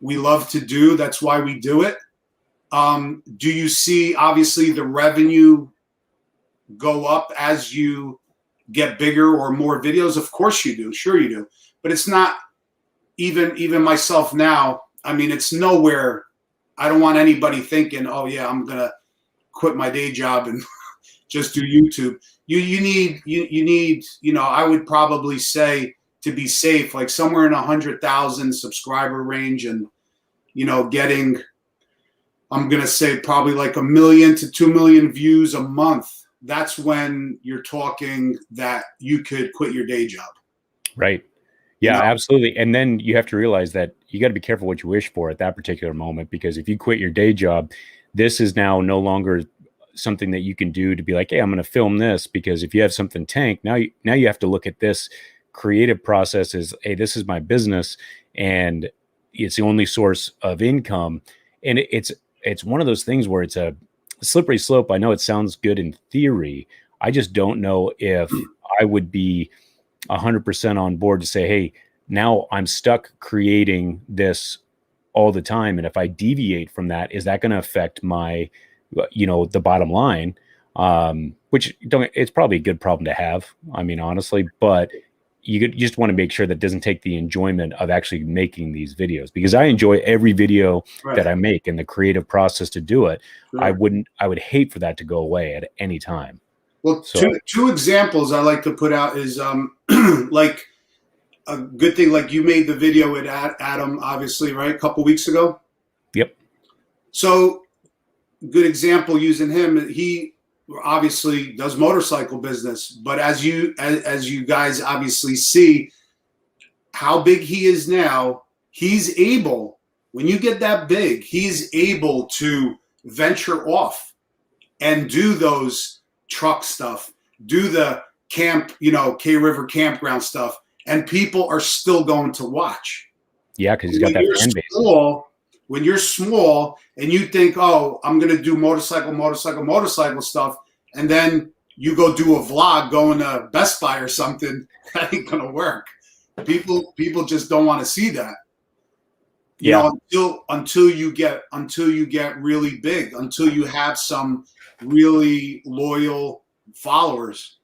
we love to do. That's why we do it. Do you see, obviously, the revenue go up as you get bigger or more videos? Of course you do. Sure you do. But it's not, even myself now, I mean, it's nowhere. I don't want anybody thinking, oh yeah, I'm going to quit my day job and just do YouTube. You need, I would probably say, to be safe, like somewhere in 100,000 subscriber range, and, getting, I'm going to say probably like 1 million to 2 million views a month. That's when you're talking that you could quit your day job. Right. Yeah, absolutely. And then you have to realize that you got to be careful what you wish for at that particular moment, because if you quit your day job, this is now no longer something that you can do to be like, hey, I'm going to film this, because if you have something tanked, now you have to look at this creative process as, hey, this is my business and it's the only source of income. And it's one of those things where it's a slippery slope. I know it sounds good in theory. I just don't know if I would be 100% on board to say, hey, now I'm stuck creating this all the time, and if I deviate from that, is that going to affect my, the bottom line? Which it's probably a good problem to have, I mean, honestly, but you just want to make sure that doesn't take the enjoyment of actually making these videos, because I enjoy every video that I make and the creative process to do it. Sure. I would hate for that to go away at any time. Well, so, two examples I like to put out is like a good thing, like you made the video with Adam, obviously, right? A couple weeks ago. Yep. So good example using him. He obviously does motorcycle business, but as you guys obviously see how big he is now, he's able, when you get that big, he's able to venture off and do those truck stuff, do the camp, K River campground stuff, and people are still going to watch. Yeah, because he's got that fan base. When you're small and you think, oh, I'm going to do motorcycle stuff, and then you go do a vlog going to Best Buy or something, that ain't going to work. People just don't want to see that. Until you get really big, until you have some really loyal followers.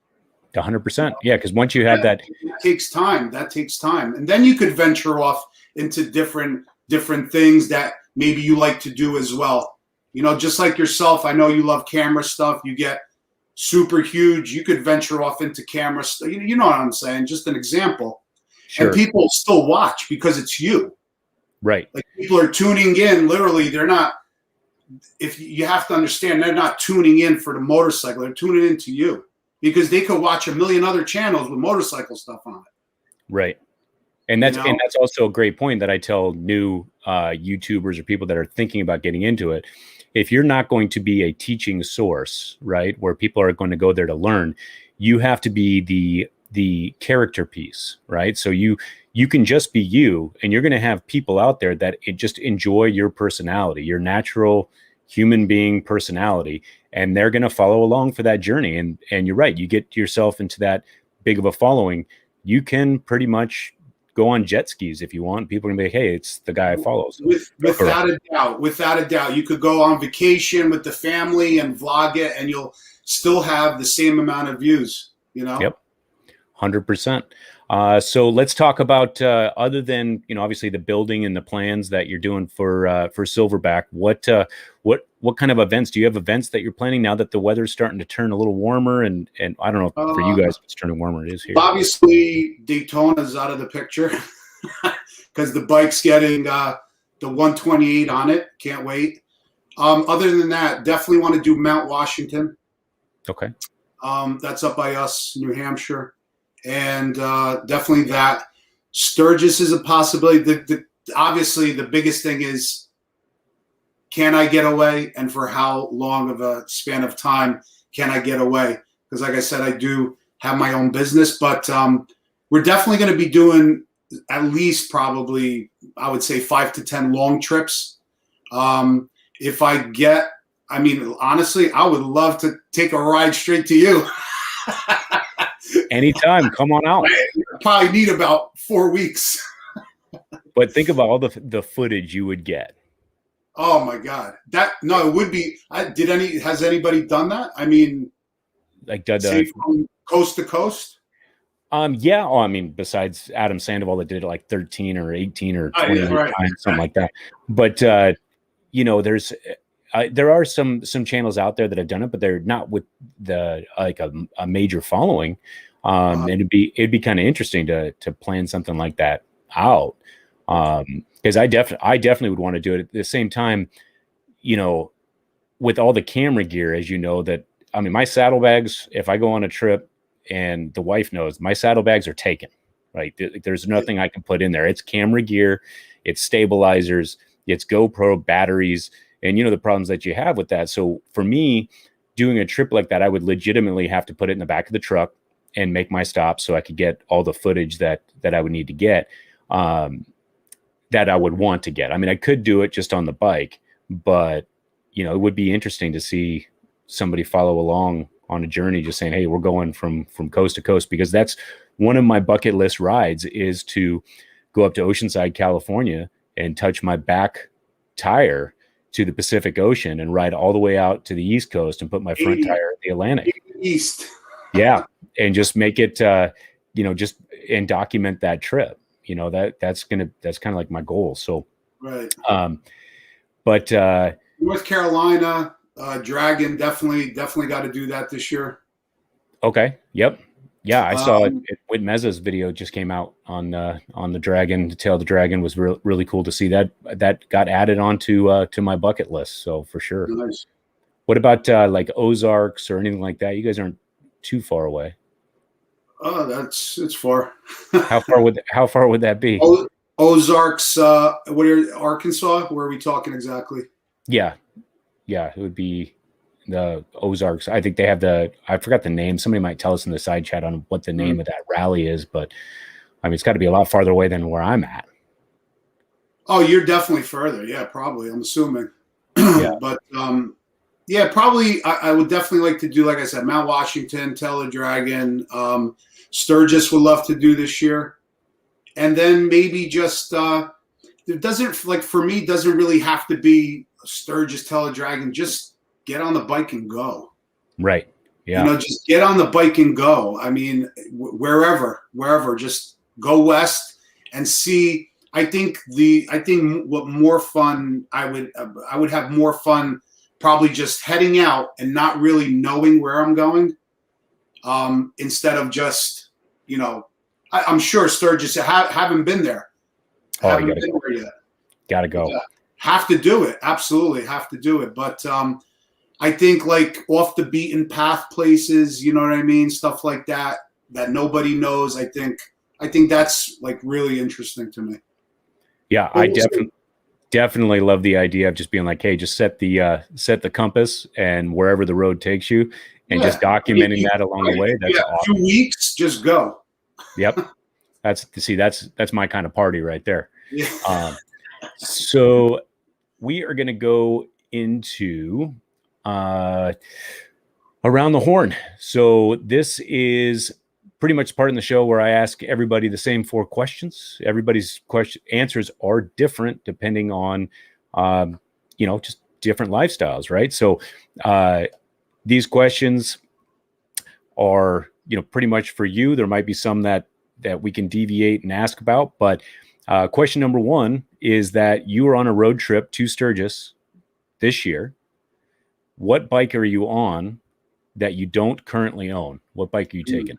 100%. Yeah, because once you have that takes time. That takes time. And then you could venture off into different things that maybe you like to do as well. Just like yourself, I know you love camera stuff. You get super huge. You could venture off into camera stuff. You know what I'm saying? Just an example. Sure. And people still watch because it's you. Right. Like people are tuning in. Literally, they're not. If you have to understand, they're not tuning in for the motorcycle. They're tuning in to you, because they could watch a million other channels with motorcycle stuff on it. Right. And that's and that's also a great point that I tell new YouTubers or people that are thinking about getting into it. If you're not going to be a teaching source, right, where people are going to go there to learn, you have to be the character piece, right? So you can just be you, and you're going to have people out there that just enjoy your personality, your natural human being personality, and they're going to follow along for that journey. And you're right, you get yourself into that big of a following, you can pretty much go on jet skis if you want. People are gonna be like, hey, it's the guy I follow. So without a doubt, you could go on vacation with the family and vlog it, and you'll still have the same amount of views. Yep, 100%. So let's talk about other than, obviously the building and the plans that you're doing for Silverback. What kind of events do you have? Events that you're planning now that the weather's starting to turn a little warmer, and I don't know if for you guys it's turning warmer. It is here. Obviously, Daytona's out of the picture because the bike's getting the 128 on it. Can't wait. Other than that, definitely want to do Mount Washington. Okay. That's up by us, New Hampshire. And definitely that. Sturgis is a possibility. Obviously, the biggest thing is, can I get away? And for how long of a span of time can I get away? Because like I said, I do have my own business. But we're definitely going to be doing at least probably, I would say, 5 to 10 long trips. If I get, honestly, I would love to take a ride straight to you. Anytime, come on out. Probably need about 4 weeks. But think about all the footage you would get. Oh my God! It would be. Has anybody done that? Like from coast to coast. Yeah. Besides Adam Sandoval that did it like 13 or 18 or 20 times, something like that. But there are some channels out there that have done it, but they're not with the a major following. And it'd be kind of interesting to plan something like that out. Because I definitely would want to do it. At the same time, with all the camera gear, as you know, that my saddlebags, if I go on a trip, and the wife knows, my saddlebags are taken, right? There's nothing I can put in there. It's camera gear, it's stabilizers, it's GoPro batteries, and the problems that you have with that. So for me, doing a trip like that, I would legitimately have to put it in the back of the truck and make my stops so I could get all the footage that I would need to get, that I would want to get. I could do it just on the bike, but it would be interesting to see somebody follow along on a journey, just saying, hey, we're going from coast to coast, because that's one of my bucket list rides, is to go up to Oceanside, California, and touch my back tire to the Pacific Ocean and ride all the way out to the East Coast and put my front tire at the Atlantic. East. Yeah. And just make it, and document that trip. That's kind of like my goal. So, right. But North Carolina, Dragon, definitely got to do that this year. Okay. Yep. Yeah, I saw it. Whit Meza's video just came out on the Dragon. The Tail of the Dragon was really cool to see that got added onto to my bucket list. So for sure. Nice. What about like Ozarks or anything like that? You guys aren't too far away. Oh, it's far. How far would that be? Ozarks, Arkansas? Where are we talking exactly? Yeah, it would be the Ozarks. I think they have I forgot the name. Somebody might tell us in the side chat on what the name of that rally is, but it's got to be a lot farther away than where I'm at. Oh, you're definitely further. Yeah, probably. I'm assuming. Yeah. But yeah, probably. I would definitely like to do, like I said, Mount Washington, Tail of the Dragon. Sturgis would love to do this year, and then maybe just it doesn't, like, for me, doesn't really have to be Sturgis, Tail of the Dragon. Just get on the bike and go. Right. Yeah. Just get on the bike and go. Wherever, just go west and see. I think what more fun I would have more fun probably just heading out and not really knowing where I'm going, instead of just, I'm sure Sturgis, haven't been there. Haven't been there yet. Gotta go. Yeah. Have to do it. Absolutely have to do it. But I think, like, off the beaten path places, you know what I mean? Stuff like that nobody knows. I think that's, like, really interesting to me. Yeah, I definitely love the idea of just being like, hey, just set the compass and wherever the road takes you, and just documenting that along the way. That's awesome. 2 weeks, just go. Yep. That's my kind of party right there. Yeah. So we are going to go into Around the Horn. So this is pretty much part of the show where I ask everybody the same 4 questions. Everybody's answers are different depending on, just different lifestyles, right? So these questions are pretty much for you. There might be some that we can deviate and ask about, but question number one is that you are on a road trip to Sturgis this year. What bike are you on that you don't currently own? What bike are you taking?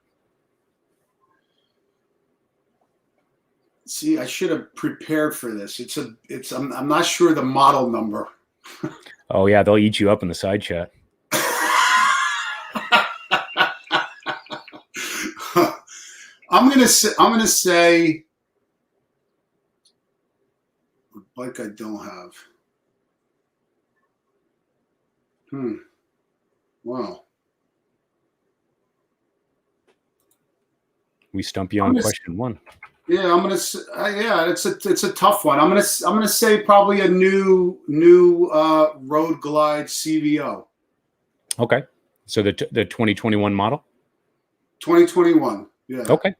See, I should have prepared for this. I'm not sure the model number. Oh yeah, they'll eat you up in the side chat. I'm gonna say a bike I don't have. Wow. We stump you on question one. Yeah, I'm gonna. Yeah, it's a tough one. I'm gonna say probably a new Road Glide CVO. Okay, so the 2021 model. 2021. Yeah. Okay.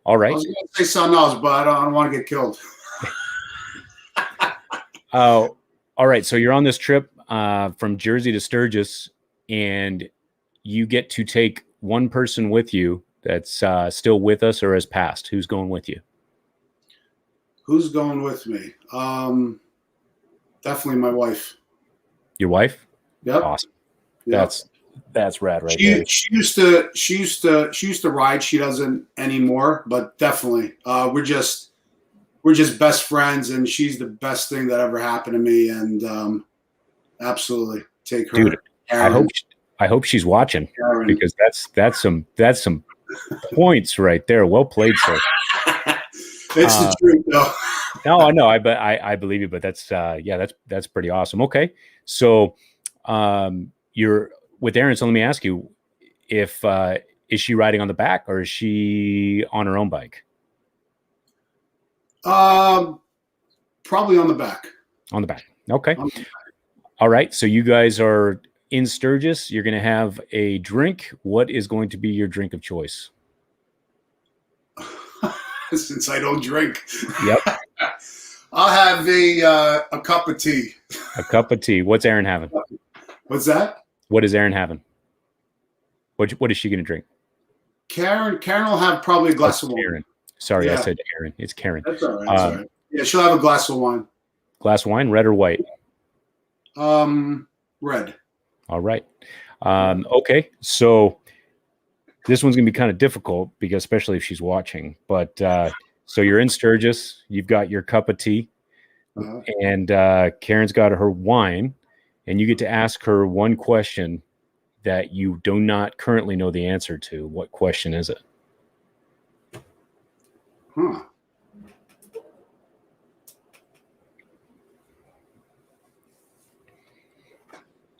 All right. I was gonna say something else, but I don't want to get killed. All right. So you're on this trip from Jersey to Sturgis, and you get to take one person with you that's still with us or has passed. Who's going with you? Who's going with me? Definitely my wife. Your wife? Yep. Awesome. Yep. That's rad right there. She used to ride. She doesn't anymore, but definitely. We're just best friends, and she's the best thing that ever happened to me. And absolutely take her. Dude, I hope she's watching, because that's some points right there. Well played, sir. It's the truth, though. No, I know. I believe you, but that's pretty awesome. Okay, so you're with Erin. So let me ask you, if is she riding on the back or is she on her own bike? Probably on the back. On the back. Okay. All right. So you guys are in Sturgis. You're going to have a drink. What is going to be your drink of choice? Since I don't drink. Yep. I'll have a cup of tea. A cup of tea. What's Erin having? What's that? What is Erin having? What is she going to drink? Karen will have probably a glass of wine. Karen. Sorry, yeah. I said Erin. It's Karen. That's all right. That's all right. Yeah, she'll have a glass of wine. Glass of wine, red or white? Red. All right. Okay. So this one's going to be kind of difficult, because especially if she's watching. But so you're in Sturgis. You've got your cup of tea, and Karen's got her wine, and you get to ask her one question that you do not currently know the answer to. What question is it?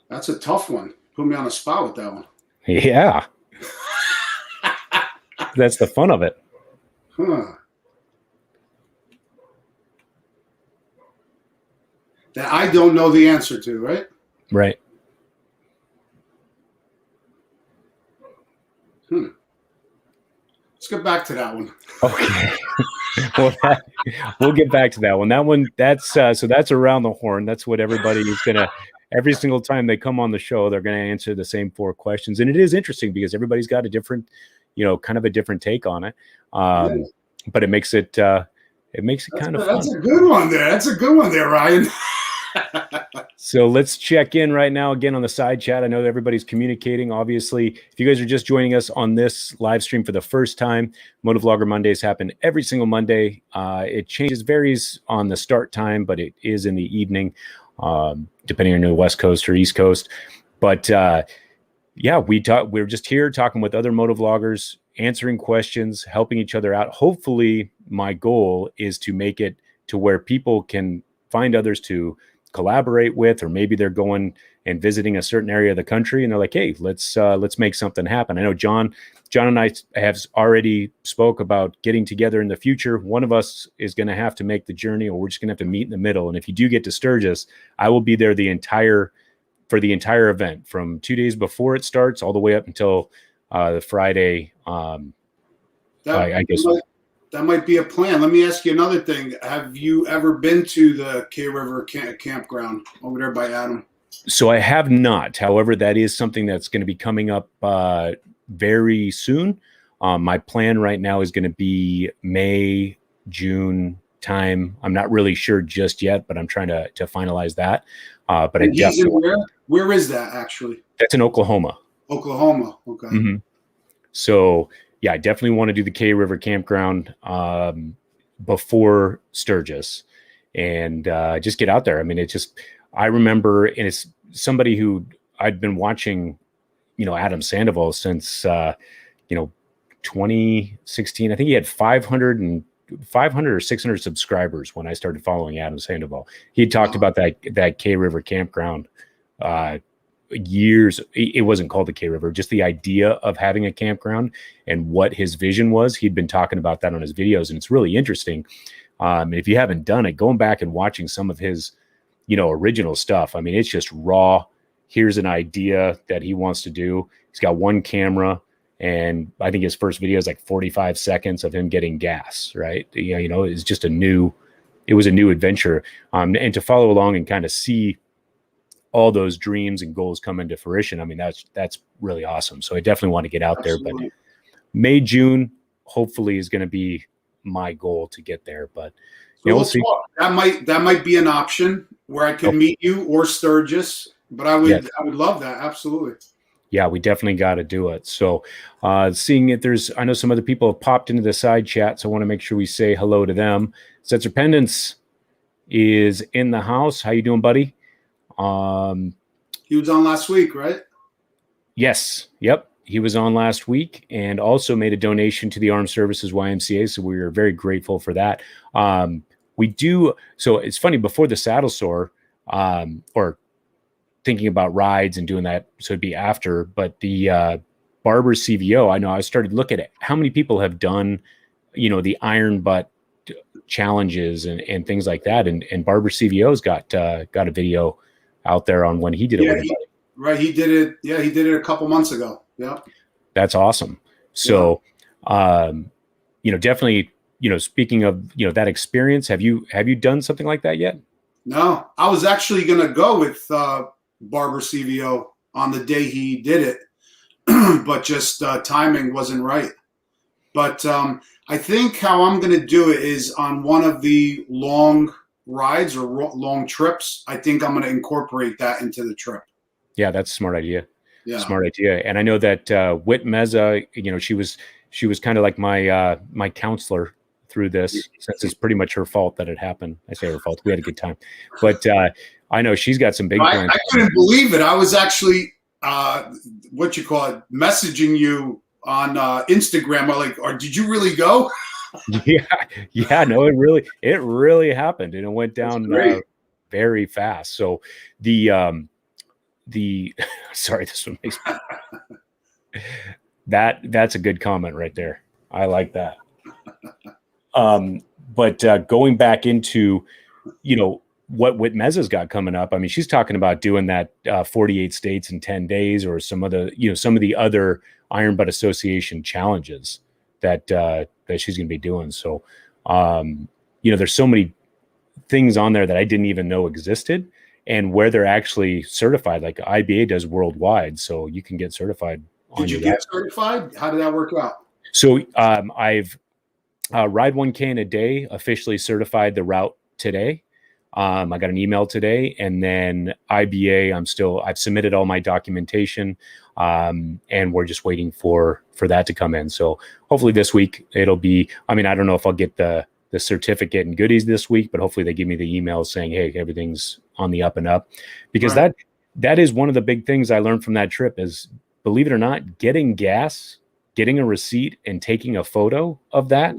That's a tough one. Put me on a spot with that one. Yeah. That's the fun of it. That I don't know the answer to, right? Right. Let's get back to that one. Okay. Well, we'll get back to that one. That's around the horn. That's what everybody is going to, every single time they come on the show, they're going to answer the same 4 questions. And it is interesting because everybody's got a different, kind of a different take on it. But it makes it kind of fun. That's a good one there. That's a good one there, Ryan. So let's check in right now again on the side chat. I know that everybody's communicating. Obviously, if you guys are just joining us on this live stream for the first time, Motovlogger Mondays happen every single Monday. It changes, varies on the start time, but it is in the evening, depending on the West Coast or East Coast. But we're just here talking with other motovloggers, answering questions, helping each other out. Hopefully, my goal is to make it to where people can find others to collaborate with, or maybe they're going and visiting a certain area of the country and they're like, hey, let's make something happen. I know John and I have already spoke about getting together in the future. One of us is going to have to make the journey, or we're just going to have to meet in the middle. And if you do get to Sturgis, I will be there for the entire event, from 2 days before it starts all the way up until the Friday. I guess that might be a plan. Let me ask you another thing. Have you ever been to the K River campground over there by Adam? So I have not. However, that is something that's going to be coming up very soon. My plan right now is going to be May, June time. I'm not really sure just yet, but I'm trying to finalize that. But and he's in where? Where is that actually? That's in Oklahoma. Oklahoma. Okay. Mm-hmm. So yeah, I definitely want to do the K River campground before Sturgis, and just get out there. I mean, I remember, and it's somebody who I'd been watching, Adam Sandoval since 2016. I think he had 500 or 600 subscribers when I started following Adam Sandoval. He had talked about that K River campground years. It wasn't called the K River, just the idea of having a campground and what his vision was. He'd been talking about that on his videos, and it's really interesting. If you haven't done it, going back and watching some of his, original stuff. I mean, it's just raw. Here's an idea that he wants to do. He's got one camera, and I think his first video is like 45 seconds of him getting gas, right? It's just it was a new adventure. And to follow along and kind of see all those dreams and goals come into fruition. I mean, that's really awesome. So I definitely want to get out there, but May, June, hopefully is going to be my goal to get there. But we'll see. That might be an option where I could meet you or Sturgis, but I would love that. Absolutely. Yeah, we definitely got to do it. So seeing it, I know some other people have popped into the side chat, so I want to make sure we say hello to them. Setzer Pendants is in the house. How you doing, buddy? He was on last week, right? Yes. Yep. He was on last week and also made a donation to the Armed Services YMCA. So we are very grateful for that. We do. So it's funny, before the saddle sore, or thinking about rides and doing that, so it'd be after, but the Barber CVO, I know I started looking at how many people have done, the iron butt challenges and things like that. And Barber CVO's got a video out there on when he did it. Right. He did it. Yeah. He did it a couple months ago. Yeah. That's awesome. So, definitely, speaking of, that experience, have you done something like that yet? No, I was actually going to go with Barber CVO on the day he did it, but just timing wasn't right. But I think how I'm going to do it is on one of the long rides or long trips. I think I'm going to incorporate that into the trip. Yeah, that's a smart idea. Yeah. Smart idea. And I know that Whit Meza, she was kind of like my counselor through this, since it's pretty much her fault that it happened. I say her fault. We had a good time. But I know she's got some big plans. I couldn't believe it. I was actually, messaging you on Instagram. Did you really go? Yeah, no, it really happened, and it went down very fast. So the sorry, this one makes me that's a good comment right there. I like that. But going back into, what Meza's got coming up. I mean, she's talking about doing that 48 states in 10 days, or some of the other Iron Butt Association challenges that she's going to be doing. So, there's so many things on there that I didn't even know existed, and where they're actually certified. Like IBA does worldwide, so you can get certified. Did you get certified? How did that work out? So I've Ride 1K in a Day officially certified the route today. I got an email today, and then IBA, I've submitted all my documentation, and we're just waiting for that to come in. So hopefully this week it'll be, I don't know if I'll get the certificate and goodies this week, but hopefully they give me the email saying, hey, everything's on the up and up, because that is one of the big things I learned from that trip is, believe it or not, getting gas, getting a receipt and taking a photo of that,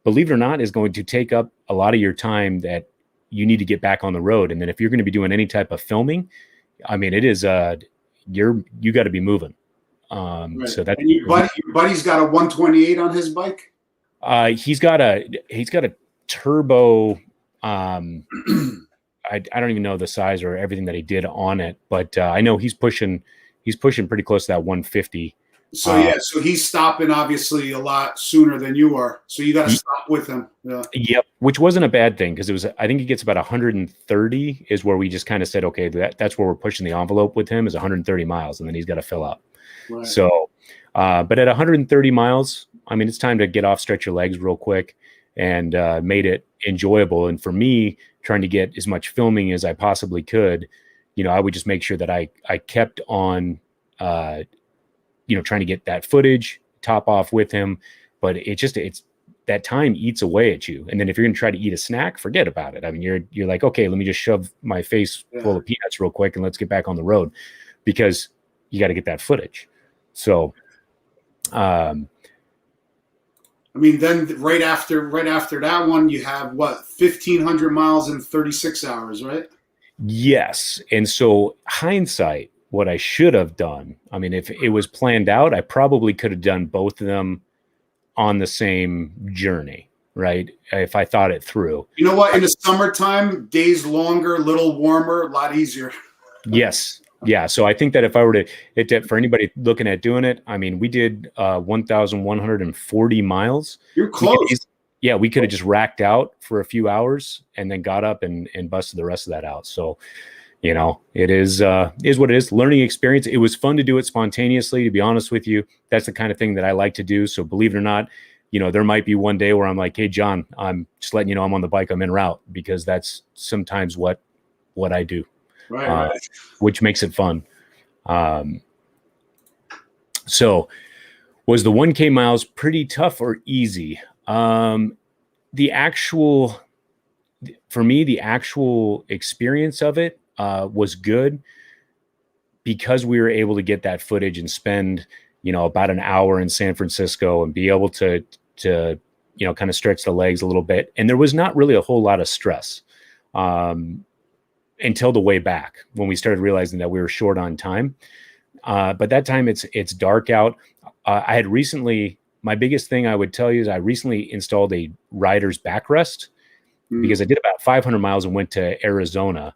believe it or not, is going to take up a lot of your time that you need to get back on the road. And then if you're going to be doing any type of filming, it is you got to be moving. So that, and your buddy's got a 128 on his bike. He's got a turbo. I don't even know the size or everything that he did on it, but I know he's pushing pretty close to that 150. So so he's stopping obviously a lot sooner than you are. So you got to stop with him. Yeah. Yep. Which wasn't a bad thing, because I think he gets about 130 is where we just kind of said, okay, that's where we're pushing the envelope with him, is 130 miles, and then he's got to fill up. Right. So But at 130 miles, I mean, it's time to get off, stretch your legs real quick, and made it enjoyable. And for me, trying to get as much filming as I possibly could, I would just make sure that I kept on, trying to get that footage, top off with him. But it's that time eats away at you. And then if you're going to try to eat a snack, forget about it. I mean, you're like, okay, let me just shove my face full of peanuts real quick and let's get back on the road, because you got to get that footage. So, I mean, then right after that one, you have what, 1,500 miles in 36 hours, right? Yes. And so hindsight, what I should have done, I mean, if it was planned out, I probably could have done both of them on the same journey, right? If I thought it through. You know what? In the summertime, days longer, a little warmer, a lot easier. Yes. Yeah. So I think that if I were to, for anybody looking at doing it, I mean, we did 1,140 miles. You're close. We could have just racked out for a few hours and then got up and busted the rest of that out. So, it is what it is. Learning experience. It was fun to do it spontaneously, to be honest with you. That's the kind of thing that I like to do. So believe it or not, there might be one day where I'm like, hey, John, I'm just letting you know I'm on the bike, I'm en route, because that's sometimes what I do. Right. Which makes it fun. So was the 1K miles pretty tough or easy? For me, the actual experience of it was good, because we were able to get that footage and spend, about an hour in San Francisco and be able to kind of stretch the legs a little bit. And there was not really a whole lot of stress until the way back, when we started realizing that we were short on time. But that time it's dark out. I had recently, my biggest thing I would tell you is I recently installed a rider's backrest, because I did about 500 miles and went to Arizona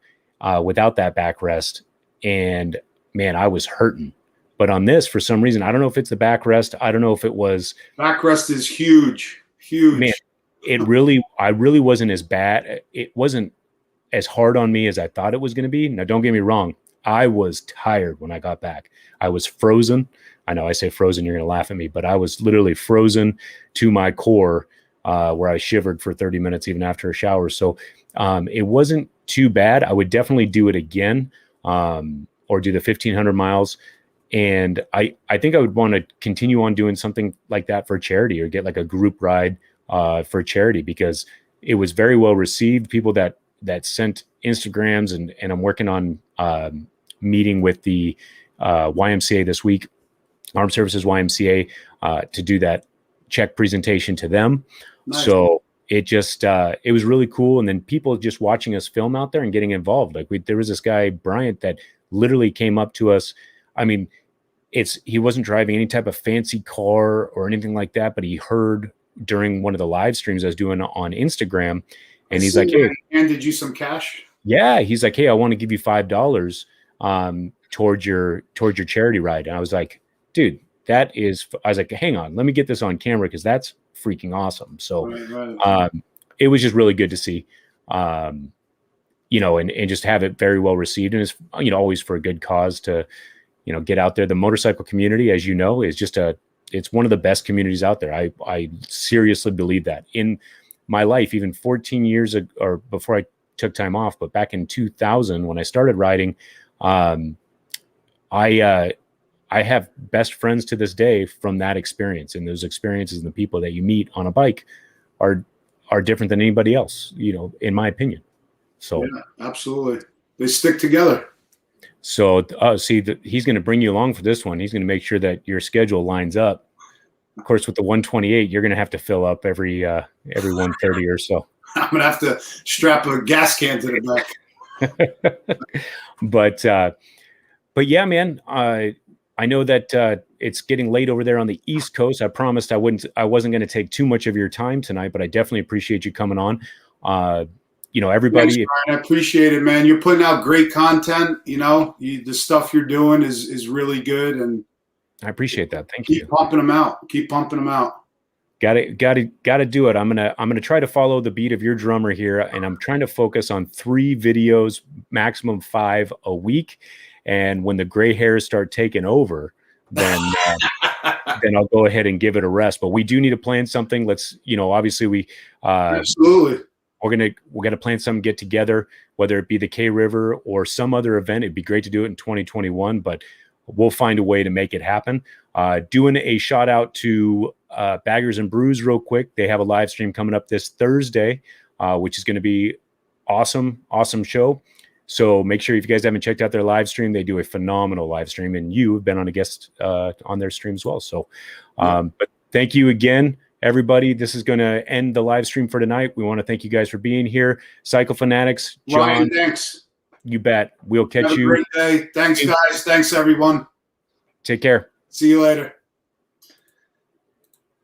without that backrest. And man, I was hurting. But on this, for some reason, I don't know if it's the backrest. I don't know if it was. Backrest is huge. Man, I really wasn't as bad. It wasn't as hard on me as I thought it was going to be. Now, don't get me wrong. I was tired when I got back. I was frozen. I know I say frozen, you're going to laugh at me, but I was literally frozen to my core, where I shivered for 30 minutes even after a shower. So it wasn't too bad. I would definitely do it again, or do the 1,500 miles. And I think I would want to continue on doing something like that for charity, or get like a group ride for charity, because it was very well received. People that sent Instagrams, and I'm working on meeting with the YMCA this week, Armed Services YMCA, to do that check presentation to them. Nice. So it just, it was really cool. And then people just watching us film out there and getting involved. Like there was this guy, Bryant, that literally came up to us. I mean, he wasn't driving any type of fancy car or anything like that, but he heard during one of the live streams I was doing on Instagram, and he's like, hey, handed you some cash. Yeah. He's like, hey, I want to give you $5 towards your charity ride. And I was like, dude, I was like, hang on, let me get this on camera, because that's freaking awesome. So right. It was just really good to see, and just have it very well received. And it's, always for a good cause to, get out there. The motorcycle community, as you know, is just it's one of the best communities out there. I seriously believe that. In my life, even 14 years ago, or before I took time off, but back in 2000, when I started riding, I have best friends to this day from that experience, and those experiences and the people that you meet on a bike are different than anybody else, in my opinion. So yeah, absolutely. They stick together. So he's going to bring you along for this one. He's going to make sure that your schedule lines up. Of course, with the 128, you're going to have to fill up every 130 or so. I'm going to have to strap a gas can to the back. But yeah, man, I know that it's getting late over there on the East Coast. I promised I wasn't going to take too much of your time tonight, but I definitely appreciate you coming on. Everybody. Thanks, Brian. I appreciate it, man. You're putting out great content. The stuff you're doing is really good, and I appreciate that. Thank you. Keep pumping them out. Keep pumping them out. Got to do it. I'm gonna try to follow the beat of your drummer here, and I'm trying to focus on 3 videos, maximum 5 a week. And when the gray hairs start taking over, then then I'll go ahead and give it a rest. But we do need to plan something. Let's, obviously we Absolutely. we're gonna plan something, get together, whether it be the K River or some other event. It'd be great to do it in 2021, but we'll find a way to make it happen. Doing a shout out to Baggers and Brews real quick. They have a live stream coming up this Thursday, which is going to be awesome show. So make sure if you guys haven't checked out their live stream, they do a phenomenal live stream, and you've been on a guest on their stream as well. So, but thank you again, everybody. This is going to end the live stream for tonight. We want to thank you guys for being here. Cycle Fanatix, John, Ryan, thanks. You bet. We'll catch Have a you. great day. Thanks, guys. Thanks, everyone. Take care. See you later.